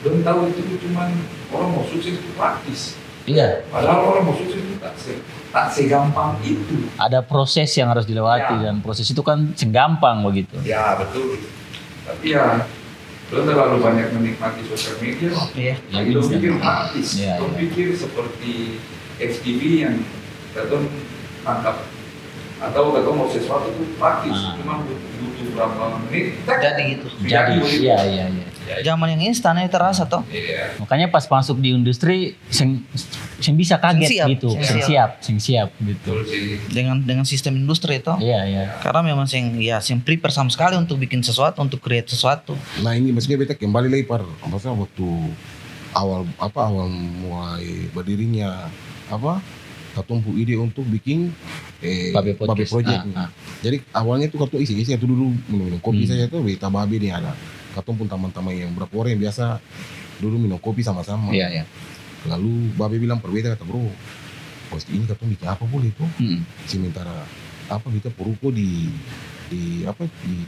Dong tahu itu tuh cuman orang mau sukses itu praktis. Iya. Padahal orang mau sukses itu tak segampang itu. Ada proses yang harus dilewati Ya. dan proses itu kan segampang begitu. Ya betul. Tapi ya lo terlalu banyak menikmati sosial media. Iya. Ya, Lo instan. pikir praktis. Iya, Lo iya. pikir seperti FTV yang katong tangkap atau katong mau sesuatu itu praktis. Cuma butuh berapa menit. Jadi gitu. Jadi, iya. Zaman yang instan ya terasa toh. Iya. Makanya pas masuk di industri sing bisa kaget Sing siap, gitu, sing sing siap gitu. Betul sih. Dengan sistem industri itu. Iya. Karena memang sing prepare sama sekali untuk bikin sesuatu, untuk create sesuatu. Nah ini maksudnya beta kembali lagi maksudnya waktu awal mulai berdirinya ketumpu ide untuk bikin Babe Babe Podcast. Project. Ah. Jadi awalnya tuh ketua isi itu dulu minum kopi saja tuh beta babe dia ada. Ketum pun teman-teman yang berapa orang yang biasa dulu minum kopi sama-sama. Iya. Lalu babe bilang perbeda kata bro, pasti ini ketum bikin apa boleh tuh? Sementara kita peruko di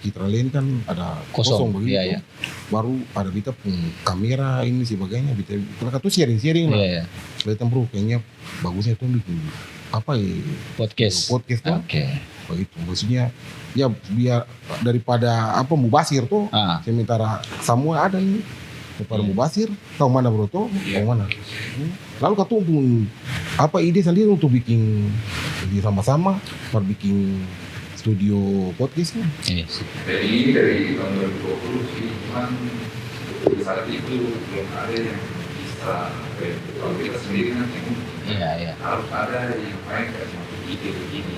Citralen kan ada kosong begitu. Iya. Baru ada kita pun kamera ini sebagainya kita tuh sharing lah. Iya. Kelihatan bro kayaknya bagusnya tuh bikin Podcast. podcast tuh. Oke. Begitu maksudnya ya biar daripada mubasir tuh. Sementara semua ada nih. Daripada mubasir, tahu mana bro tuh? Tahu mana? Lalu kata pun ide sendiri untuk bikin sama-sama bikin studio podcast kan. Yes. Dari tahun 2020 sih, cuman saat itu belum ada yang bisa. Kalau kita sendiri kan Iya. harus ada yang main kasih ide begini.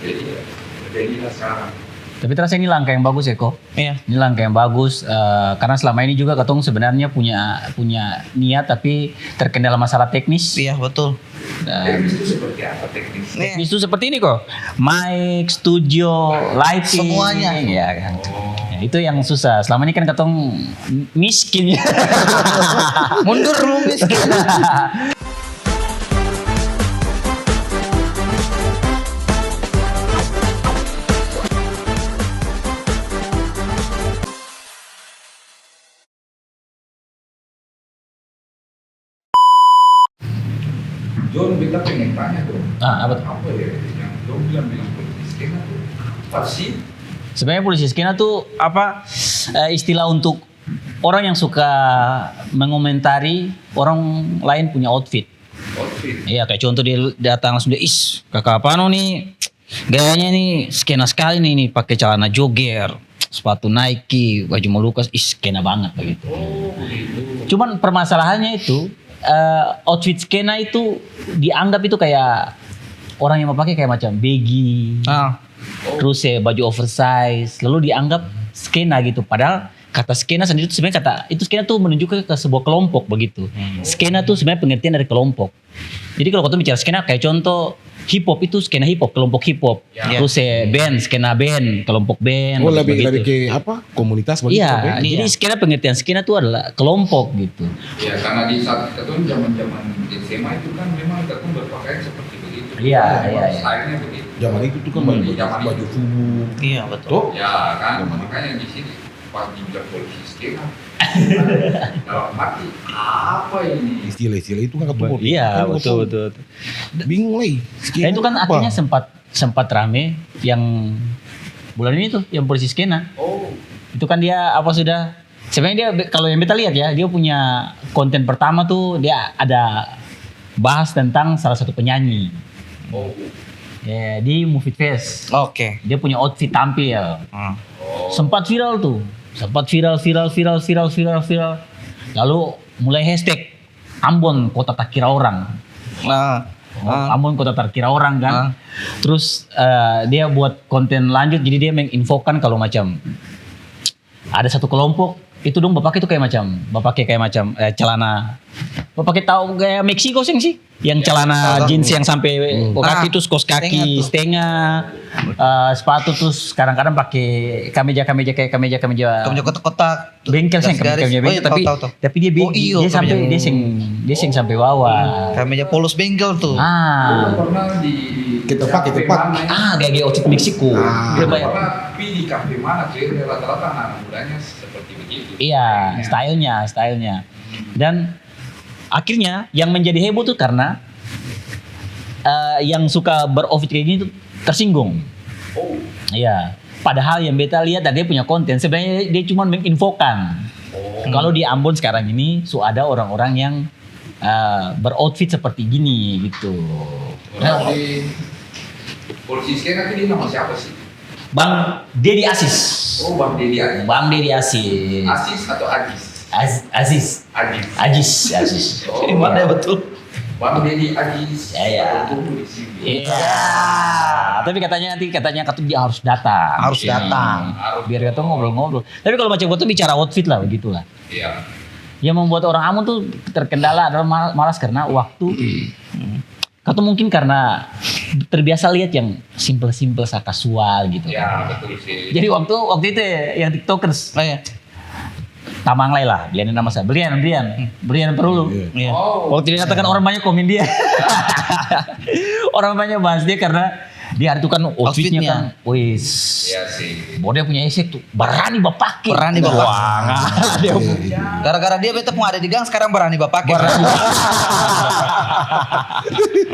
Jadi ya, jadilah sekarang. Tapi terasa ini langkah yang bagus ya kok. Iya. Ini langkah yang bagus karena selama ini juga Katong sebenarnya punya niat tapi terkendala masalah teknis. Iya betul. Teknis itu seperti apa teknis? Teknis itu seperti ini kok. Mic, studio, lighting, Semuanya. ya kan. Ya, itu yang susah. Selama ini kan Katong miskin ya. Mundur lu miskin. John kita pengen tanya dong. Apa tuh? Apa ya yang John bilang politis skena tuh apa sih? Sebenarnya polisi skena tuh apa istilah untuk orang yang suka mengomentari orang lain punya outfit. Iya, kayak contoh dia datang langsung dia, kakak Pano nih gayanya nih skena sekali nih pakai celana jogger, sepatu Nike, baju Molucas, skena banget begitu. Cuman permasalahannya itu outfit skena itu dianggap itu kayak orang yang mau pakai kayak macam baggy, terus baju oversize, lalu dianggap skena gitu. Padahal kata skena sendiri itu sebenarnya skena tuh menunjukkan ke sebuah kelompok begitu. Skena tuh sebenarnya pengertian dari kelompok. Jadi kalau kita bicara skena kayak contoh hip hop itu skena hip hop, kelompok hip hop. Terus band, skena band, kelompok band. Oh lebih ke apa? Komunitas begitu. Iya, jadi skena pengertian skena itu adalah kelompok gitu. Ya karena di saat itu zaman-zaman SMA itu kan memang kita berpakaian seperti begitu. Iya. Stylenya begitu. Zaman itu tuh kan baju fubu. Iya betul. Ya kan, makanya di sini pas dibilang polisi skena dalam hati apa ini? Istilah-istilah itu kan ketemu. Iya, betul. Bingung lagi. Nah, itu kan akhirnya sempat rame yang bulan ini tuh yang polisi skena. Oh. Itu kan dia sebenarnya dia kalau yang kita lihat ya, dia punya konten pertama tuh dia ada bahas tentang salah satu penyanyi. Oh. Ya, di Movie Fest. Oke. Dia punya outfit tampil. Sempat viral tuh. Viral. Lalu mulai hashtag Ambon kota tak kira orang. Ambon kota tak kira orang kan. Terus dia buat konten lanjut, jadi dia menginfokan kalau macam ada satu kelompok itu dong bapak itu kayak macam celana. Bapak tahu kayak Meksiko sih yang celana jeans yang sampai kaki terus kos kaki setengah, sepatu terus kadang-kadang pakai kemeja kotak-kotak bengkel sih kemeja tapi dia dia sing sampai bawah. Kemeja polos bengkel tuh. Pernah kita pakai gaya outfit Meksiko. Pernah di kafe mana sih rata-rata anak mudanya seperti begitu. Iya, stylenya. Dan akhirnya yang menjadi heboh tuh karena yang suka beroutfit kayak gini tuh tersinggung. Iya. Padahal yang beta lihat dia punya konten sebenarnya dia cuma menginfokan. Kalau di Ambon sekarang ini ada orang-orang yang beroutfit seperti gini gitu. Di polisi skena itu dia nama siapa sih? Bang Dedi Aziz. Oh, Bang Dedi Aziz. Bang Dedi Aziz. Aziz atau Aziz? Aziz. Oh, Mana betul? Bang Dedi Aziz. Iya. Tapi katanya dia harus datang. Biar kita ngobrol-ngobrol. Tapi kalau macam gue tuh bicara outfit lah begitulah. Iya. Yang membuat orang Ambon tuh terkendala adalah malas karena waktu. Atau mungkin karena terbiasa lihat yang simple kasual gitu. Ya betul sih. Jadi waktu itu yang tiktokers, Tamang Lai lah, Brian nama saya, Brian perlu. Iya. Waktu dia katakan orang banyak komen dia, orang banyak bahas dia karena dia itu kan outfitnya kan, wis. Iya sih. Dia punya esek tuh, berani bapak pakai. Gara-gara dia beta mau ada di gang sekarang berani bapak pakai.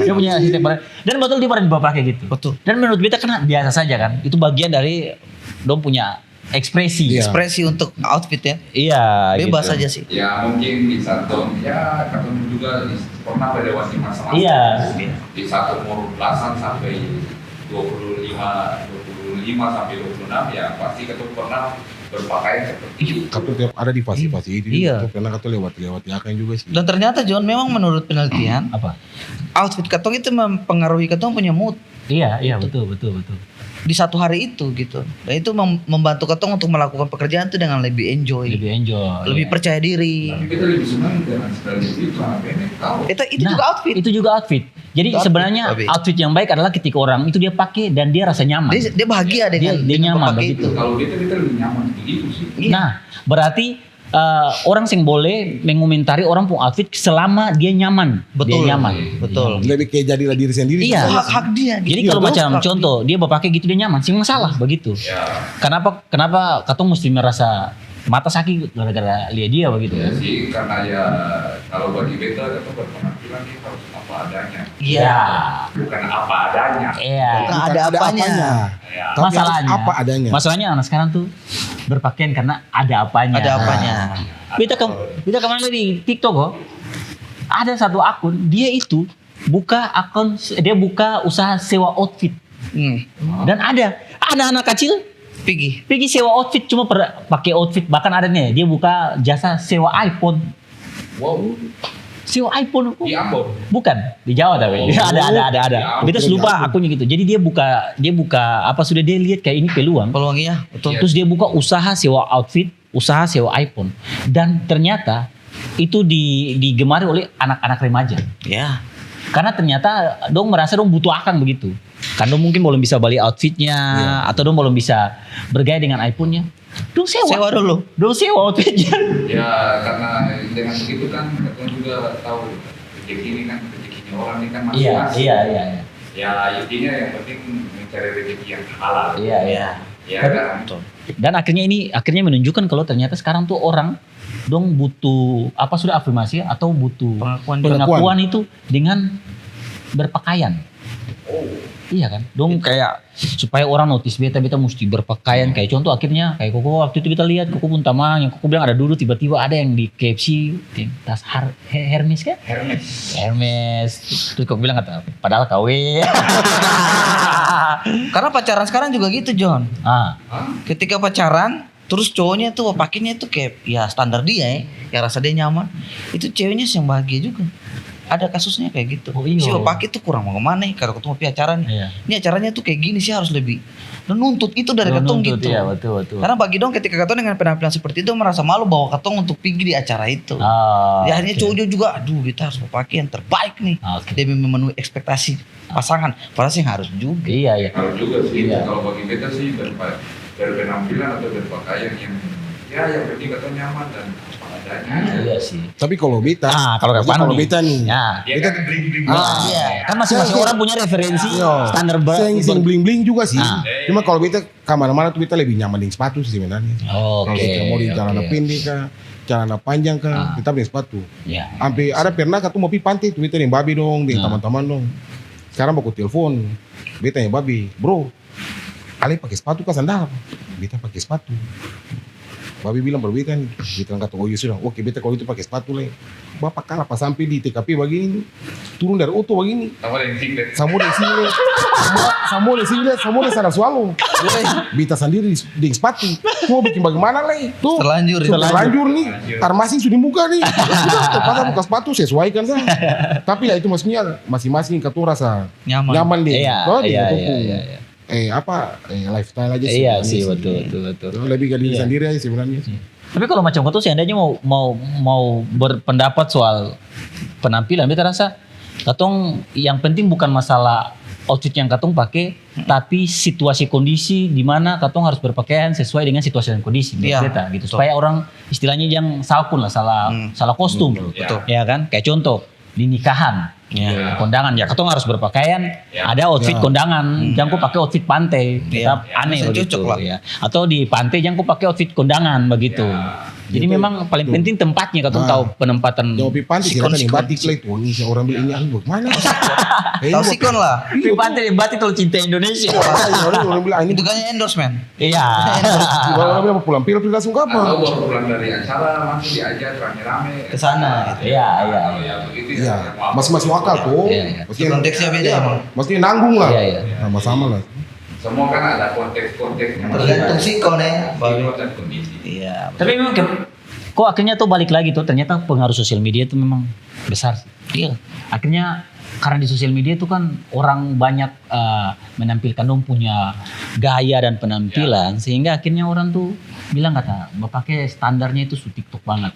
Dia punya esek berani. Dan betul dia berani bapak pakai gitu. Betul. Dan menurut beta kan biasa saja kan, itu bagian dari dong punya ekspresi. Ekspresi untuk outfit ya. Iya. Bebas gitu aja sih. Ya mungkin di satu ketemu juga pernah melewati masa-masa. Iya. Di satu umur belasan sampai 25 sampai 26 ya pasti ketemu pernah berpakaian seperti itu. Katu tiap ada di fase-fase itu. Iya. Karena katu lewat akan juga sih. Dan ternyata John memang menurut penelitian Apa? outfit katong itu mempengaruhi katong punya mood Iya, betul. di satu hari itu gitu. Dan itu membantu katong untuk melakukan pekerjaan itu dengan lebih enjoy, lebih percaya diri. Tapi kita lebih senang dengan style itu karena pendek tahu. Itu juga outfit. Jadi sebenarnya outfit yang baik adalah ketika orang itu dia pakai dan dia rasa nyaman. Dia bahagia dengan dia nyaman memakai begitu. Kalau kita lebih nyaman begitu sih. Nah, berarti orang yang boleh mengomentari orang pun outfit selama dia nyaman. Betul. Dia nyaman. Betul. Lebih kayak jadilah diri sendiri. Iya. Hak dia. Gitu. Jadi kalau macam contoh dia pakai gitu dia nyaman, sih masalah begitu. Ya. Kenapa katong mesti merasa mata sakit gara-gara lihat dia begitu Ya ya. sih, karena ya kalau bagi beta itu berpenampilan ini harus apa adanya. Iya. Bukan apa adanya. Iya. Bukan ada apanya. Ya. Tapi harus Masalahnya apa adanya. Masalahnya anak sekarang tuh berpakaian karena ada apanya. Ada apanya. Beta kemarin di TikTok kok. Ada satu akun, dia itu buka usaha sewa outfit. Dan ada anak kecil pergi sewa outfit cuma pakai outfit, bahkan ada nih dia buka jasa sewa iPhone. Wow. Sewa iPhone Di Ambon. bukan di Jawa tapi ada. Beta lupa akunnya gitu. Jadi dia buka apa sudah dia lihat kayak ini peluang. Peluangnya betul. Terus dia buka usaha sewa outfit, usaha sewa iPhone. Dan ternyata itu digemari oleh anak-anak remaja. Ya. Karena ternyata dong merasa dong butuh akan begitu. Kan dong mungkin belum bisa beli outfitnya atau dong belum bisa bergaya dengan iPhone-nya. Dong sewa dulu. Dong sewa outfitnya. Ya karena dengan begitu kan kita juga tahu rezeki ini kan rezekinya orang ini kan masing-masing. Iya. Ya intinya yang penting mencari rezeki yang halal. Iya. Ya kan. Betul. Dan akhirnya menunjukkan kalau ternyata sekarang tuh orang dong butuh apa sudah afirmasi atau butuh pengakuan itu dengan berpakaian. Oh. Iya kan? Dong kayak supaya orang notice beta mesti berpakaian kayak contoh akhirnya kayak Koko waktu itu kita lihat Koko pun tamang yang Koko bilang ada dulu tiba-tiba ada yang di KFC tas Hermes kan? Hermes. Terus Koko bilang kata padahal KW. Karena pacaran sekarang juga gitu, John. Ketika pacaran terus cowoknya tuh pakainya tuh kayak ya standar dia yang rasa dia nyaman. Itu ceweknya sih yang bahagia juga. Ada kasusnya kayak gitu. Si pakai tuh kurang mau kemana nih kalau ketemu acaranya. Iya. Ini acaranya tuh kayak gini sih harus lebih nuntut itu dari ketong gitu. Iya, betul. Karena bagi dong ketika ketong dengan penampilan seperti itu merasa malu bawa ketong untuk pergi di acara itu. Ya akhirnya cowok juga aduh kita harus pakai yang terbaik nih. Demi memenuhi ekspektasi pasangan. Padahal sih harus juga. Iya. Harus juga sih. Kalau bagi beta sih berpenampilan atau berpakaian yang yang penting katanya nyaman dan apa adanya. Iya sih. Tapi kalau beta, kalau beta nih, Dia kan bling-bling. Kan masing-masing orang punya referensi standar sing bling-bling juga sih. Cuma kalau beta kemana-mana tuh beta lebih nyaman dengan sepatu sih sebenarnya. Oke. Mau di celana pendek kah, celana panjang kah, kita beli sepatu. Iya. Sampai ada pernah katu mau pi pantai tuh beta dengan babi dong, dengan teman-teman dong. Sekarang baku telepon, beta yang babi, bro, Ale pakai sepatu kah sandal? Beta pakai sepatu. Babi bilang berbeda nih, beta kata oh iya sudah, oke beta kalau itu pakai sepatu lah. Bapak kalah pas sampai di TKP begini, turun dari auto begini. Sama yang singlet. Semua di sana swallow. Beta sendiri di sepatu, mau bikin bagaimana lah? Tuh, terlanjur nih, tarmasing sudah muka nih. Pas buka sepatu sesuaikan saja. Tapi ya itu maksudnya masing-masing katu rasa nyaman deh. Iya. Lifestyle aja sih. Iya sih betul. Lebih ke diri sendiri aja sebenarnya. Tapi kalau macam kau seandainya mau berpendapat soal penampilan, beta rasa katong yang penting bukan masalah outfit yang katong pakai, tapi situasi kondisi di mana katong harus berpakaian sesuai dengan situasi dan kondisi menurut beta gitu. Supaya orang istilahnya yang salah salah kostum. Betul. Ya kan? Kayak contoh di nikahan. Kondangan ya katong harus berpakaian ada outfit kondangan jangan kau pakai outfit pantai tetap aneh begitu ya atau di pantai jangan kau pakai outfit kondangan begitu jadi memang paling penting tempatnya katong tahu penempatan jauh di pantai silakan di batik lah itu ini orang bilang ini anggur mana tahu sikon lah di pantai di batik kalau cinta Indonesia orang bilang ini itu kayaknya endorsement iya orang bilang pulang pil langsung kapan atau baru pulang dari acara langsung diajak rame-rame ke sana gitu. Iya. Masing-masing akal tuh. Konteksnya beda emang. Mesti nanggung lah. Iya. Sama-sama lah. Semua kan ada konteks-konteksnya. Tergantung sikon ya. Sikon dan kondisi. Iya. Tapi memang kok akhirnya tuh balik lagi tuh ternyata pengaruh sosial media itu memang besar. Iya. Akhirnya karena di sosial media itu kan orang banyak menampilkan dong punya gaya dan penampilan sehingga akhirnya orang tuh bilang kata pakai standarnya itu TikTok banget.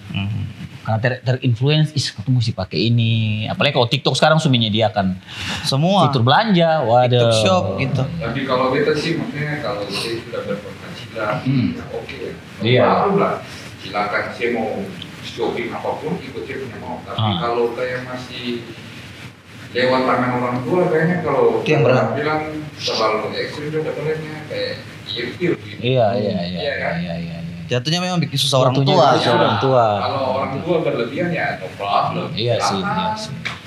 Karena terinfluence aku mesti pakai ini. Apalagi kalau TikTok sekarang sudah menyediakan semua fitur belanja, TikTok shop gitu. Tapi kalau beta sih maksudnya kalau saya sudah berpenghasilan, ya oke. Iya. Baru lah silakan saya mau shopping apapun ikut saya punya mau. Tapi kalau kayak masih lewat tangan orang tua kayaknya kalau itu yang berat bilang terlalu ekstrim juga katanya kayak ilfil gitu. Iya. Jatuhnya memang bikin susah orang Jatuhnya tua. susah orang tua. Kalau orang tua berlebihan ya no problem. Iya sih.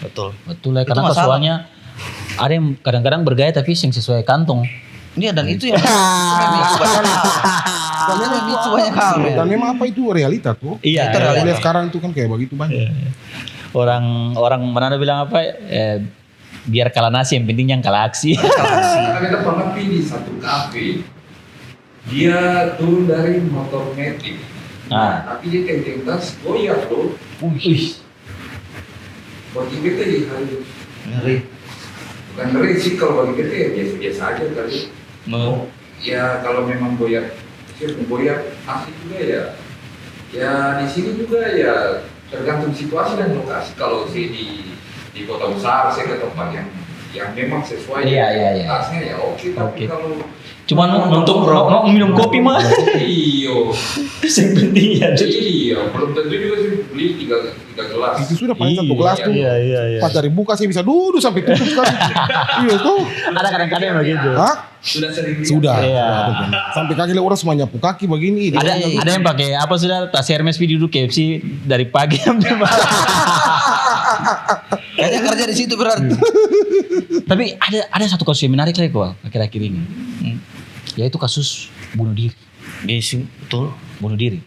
Betul. Betul ya, Itu karena masalah. soalnya ada yang kadang-kadang bergaya tapi yang sesuai kantong. Iya dan itu yang memicu banyak hal. Dan yang memicu banyak hal. men. Dan memang apa itu realita tuh. Iya, itu Kita realita. lihat sekarang itu kan kayak begitu banyak. Orang Manado bilang apa? Biar kalah nasi yang penting yang kalah aksi. Karena kita pernah pergi di satu kafe, dia turun dari motor metik. Ah. Tapi dia kenceng tas goyah loh. Wih. Bagi kita ya kali. Ngeri. Bukan ngeri sih, kalau bagi kita ya biasa-biasa aja kali. Ya kalau memang goyah, asik juga ya. Ya di sini juga ya tergantung situasi dan lokasi. Kalau saya di kota besar, saya ke tempat yang memang sesuai Iya. tasnya ya oke. Tapi Oke. kalau Cuman nonton minum kopi mah. iyo, Yang penting ya. belum tentu juga sih beli tiga gelas. Itu sudah paling satu gelas tuh. Iya. Pas dari buka saya bisa duduk sampai tutup sekali. Iya tuh. Ada kadang-kadang yang begitu. Hah? Sudah sering lihat. Sudah. Iya. Sudah. Sampai kaki orang semua nyapu kaki begini. Ada yang pakai apa sudah tas Hermes video duduk KFC dari pagi sampai malam. Kayaknya kerja di situ berarti. Tapi ada satu kasus yang menarik lagi kok akhir-akhir ini. Yaitu kasus bunuh diri. Yes, betul. Bunuh diri.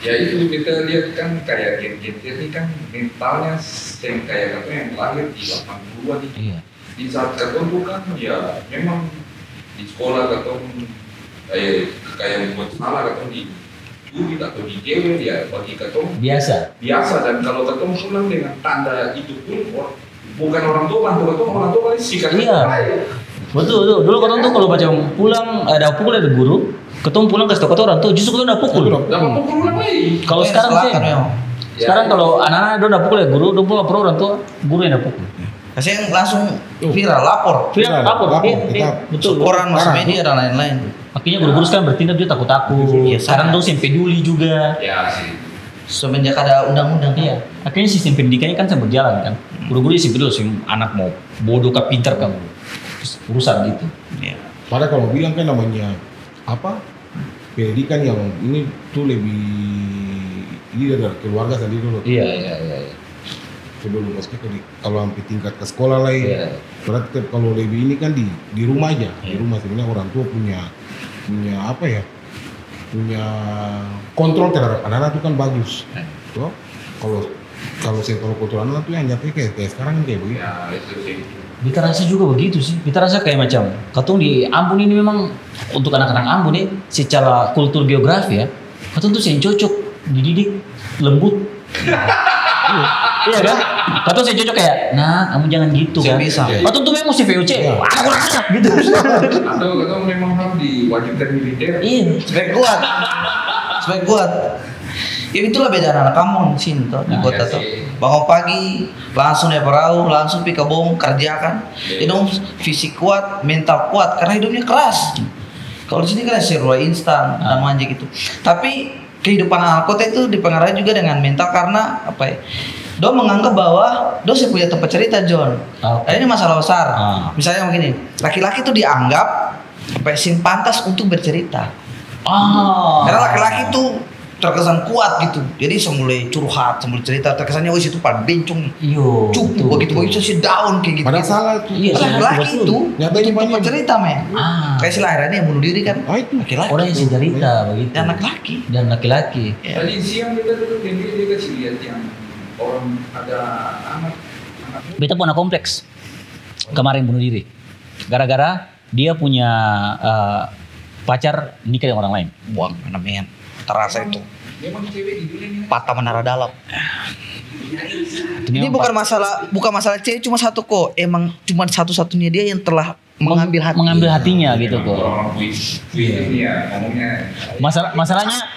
Ya itu kita lihat kan kayak gen-gen ini kan mentalnya kayak katanya yang lahir di 80-an itu. Iya. Di saat ketemu kan ya memang di sekolah ketemu kayak membuat salah ketemu di duit atau di jewer ya bagi ketemu Biasa. dan kalau ketemu pulang dengan tanda itu pun bukan orang tua bantu ketemu orang tua kali sikat. Iya. Betul. Dulu kan tuh kalau baca pulang ada pukul dari guru, ketemu pulang kasih tau orang tuh justru kita udah pukul. Dapat pukul ulang lagi. Kalau sekarang sih. Sekarang kalau anak-anak udah pukul ya guru, udah pulang orang tua, guru yang udah pukul. Kasih yang langsung viral, lapor. Viral, lapor. Lapor, Iya, betul. Koran, mass media dan lain-lain. Akhirnya guru-guru sekarang bertindak dia takut-takut. Iya, Sekarang dong yang peduli juga. Ya sih. Semenjak ada undang-undang. Iya. Akhirnya sistem pendidikannya kan sedang berjalan kan. Guru-guru sih peduli sih anak mau bodoh kah pintar kamu. Urusan gitu. Iya. Padahal kalau bilang kan namanya apa? Pendidikan yang ini tuh lebih ini dari keluarga sendiri dulu. Iya. Sebelum meski kalau sampai tingkat ke sekolah lah ya. Iya. Berarti kalau lebih ini kan di rumah aja. Di rumah sebenarnya orang tua punya apa ya? Punya kontrol terhadap anak-anak itu kan bagus. Tuh. Kalau saya kontrol anak tuh yang nyampe kayak sekarang kayak begitu. Ya itu sih. Kita rasa juga begitu sih. Kita rasa kayak macam katong di Ambon ini memang untuk anak-anak Ambon nih secara kultur geografi ya. Katong tuh yang cocok dididik lembut. Iya kan? Katong saya cocok kayak, nah kamu jangan gitu kan. Bisa. Katong tuh memang mesti VOC. Wah, gitu. Atau memang harus diwajibkan militer. Iya. Supaya kuat. Ya itulah beda anak kampung di sini tuh di Nah, kota iya tuh. sih. Bangun pagi langsung ya perahu, langsung pi kebun kerjakan. Jadi dong fisik kuat, mental kuat karena hidupnya keras. Kalau di sini kan serba instan dan manja gitu. Tapi kehidupan anak kota itu dipengaruhi juga dengan mental karena apa ya? Dong menganggap bahwa dong saya punya tempat cerita John. Oke. Ini masalah besar. Ah. Misalnya begini, laki-laki itu dianggap apa ya, sing pantas untuk bercerita. Karena laki-laki itu terkesan kuat gitu. Jadi semulai curhat, semulai cerita, terkesannya wis itu paling bencong. Iyo. Cukup begitu sih down kayak gitu. Padahal salah itu. Iya, Padahal laki betul. itu Nyatanya bikin tempat banyak. cerita men. Kayak si Lahirani yang bunuh diri kan. Ah itu. Laki-laki. Orang yang cerita begitu. Dan laki-laki. Dan laki-laki. Ya. Tadi siang kita dulu dia kasih lihat yang orang ada anak Beta punya kompleks kemarin bunuh diri gara-gara dia punya pacar nikah dengan orang lain. Buang men. Terasa itu. memang cewek di dunia ini Patah menara dalam. Ini Memang bukan masalah cewek cuma satu kok. Emang cuma satu-satunya dia yang telah mengambil hatinya gitu kok. orang puisi ini ya ngomongnya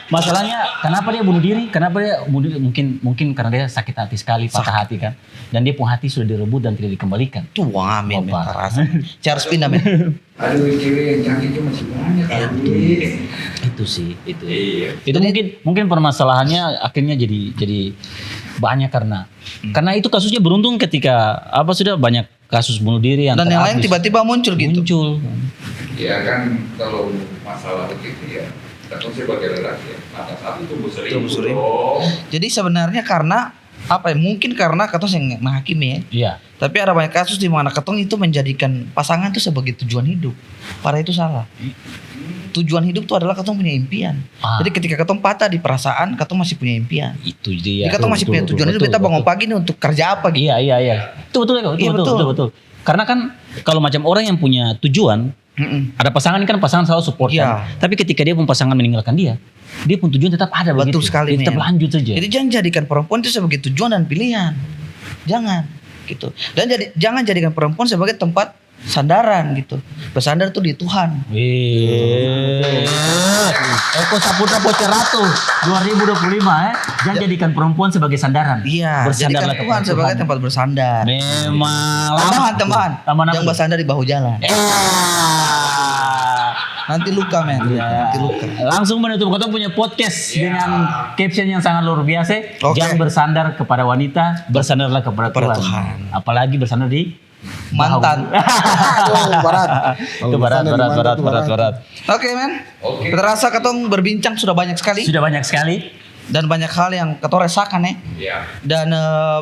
Masalahnya kenapa dia bunuh diri? Kenapa dia bunuh diri? Mungkin karena dia sakit hati sekali, patah hati kan. Dan dia punya hati sudah direbut dan tidak dikembalikan. Tuh amin men Bapak. terasa. Charles pindah men. aduh cewek yang cantik itu masih banyak kali. Itu sih, itu. Iya. Itu mungkin permasalahannya akhirnya jadi banyak karena itu kasusnya beruntung ketika sudah banyak kasus bunuh diri yang Dan yang lain terhabis. tiba-tiba muncul gitu. Muncul. Ya kan kalau masalah begitu ya, kita sebagai lelaki ya Maka satu tumbuh Tumbuh 1000 1000. dong. Jadi sebenarnya karena apa ya? Mungkin karena katong yang menghakimi ya. Iya. Tapi ada banyak kasus di mana katong itu menjadikan pasangan itu sebagai tujuan hidup. Padahal itu salah. Tujuan hidup itu adalah katong punya impian. Jadi ketika katong patah di perasaan, katong masih punya impian. Itu dia. Jadi katong masih punya tujuan hidup. Kita bangun pagi nih untuk kerja apa gitu. Iya. Itu betul ya, Iya, betul. Karena kan kalau macam orang yang punya tujuan, ada pasangan ini kan pasangan selalu support Iya. kan. Tapi ketika dia pun pasangan meninggalkan dia pun tujuan tetap ada begitu. Betul sekali, Dia tetap men. lanjut saja. Jadi jangan jadikan perempuan itu sebagai tujuan dan pilihan. Jangan gitu. Dan jangan jadikan perempuan sebagai tempat sandaran gitu. Bersandar tuh di Tuhan. Eko Saputra Poceratu 2025 Jangan jadikan perempuan sebagai sandaran. Iya, jadikan Bersandarlah Tuhan kepada sebagai tempat bersandar. Memang. Tambahan. Jangan bersandar di bahu jalan. Nanti luka men. Nanti luka. Langsung menutup Kotong punya podcast dengan caption yang sangat luar biasa. Oke. Jangan bersandar kepada wanita, bersandarlah kepada Tuhan. Apalagi bersandar di Mantan. Berat. Itu berat. Oke men. Oke. Terasa katong berbincang sudah banyak sekali. Sudah banyak sekali. Dan banyak hal yang katong rasakan ya. Iya. Dan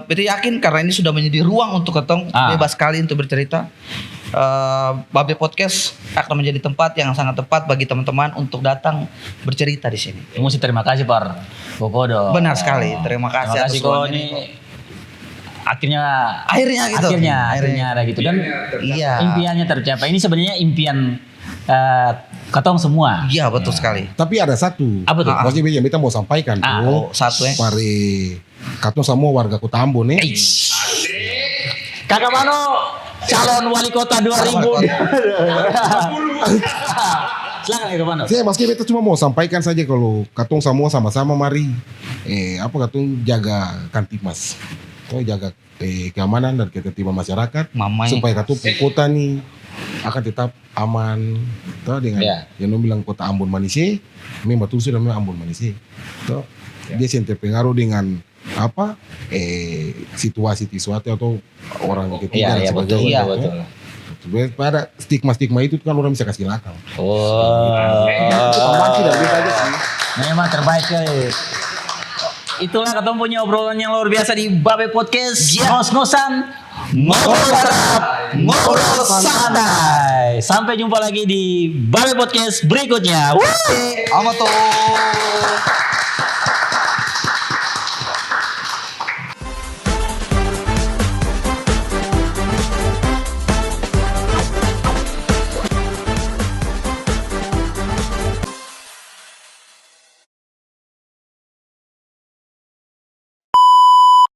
beta yakin karena ini sudah menjadi ruang untuk katong bebas sekali untuk bercerita. Babe Podcast akan menjadi tempat yang sangat tepat bagi teman-teman untuk datang bercerita di sini. Mesti terima kasih Par Kokodo. Benar sekali. Terima kasih Terima atas kasih kok ruangan ini. ini. Akhirnya Akhirnya gitu. Akhirnya ada gitu dan Iya. impiannya tercapai. Ini sebenarnya impian Katong semua. Iya betul sekali. Tapi ada satu. Apa tuh? Maksudnya yang kita mau sampaikan tuh. Satu ya. Pare katong semua warga Kota Ambon nih. Kakak Mano calon wali kota 2000. Silakan Kakak Mano. Saya maksudnya beta cuma mau sampaikan saja kalau katong semua sama-sama mari katong jaga Kamtipmas. Katong jaga keamanan dan ketertiban masyarakat Mamai. supaya katong kota nih akan tetap aman. Toh dengan yang bilang kota Ambon Manise, memang betul sudah memang Ambon Manise. Toh dia terpengaruh dengan apa situasi atau orang ketiga dan sebagainya. Betul. Pada stigma-stigma itu kan orang bisa kasih lakang. Tambahkan dari kita aja sih. Memang terbaik Itulah Katong punya obrolan yang luar biasa di Babe Podcast. Ngos-ngosan, ngobrol sarap, ngobrol santai. Sampai jumpa lagi di Babe Podcast berikutnya. Amato.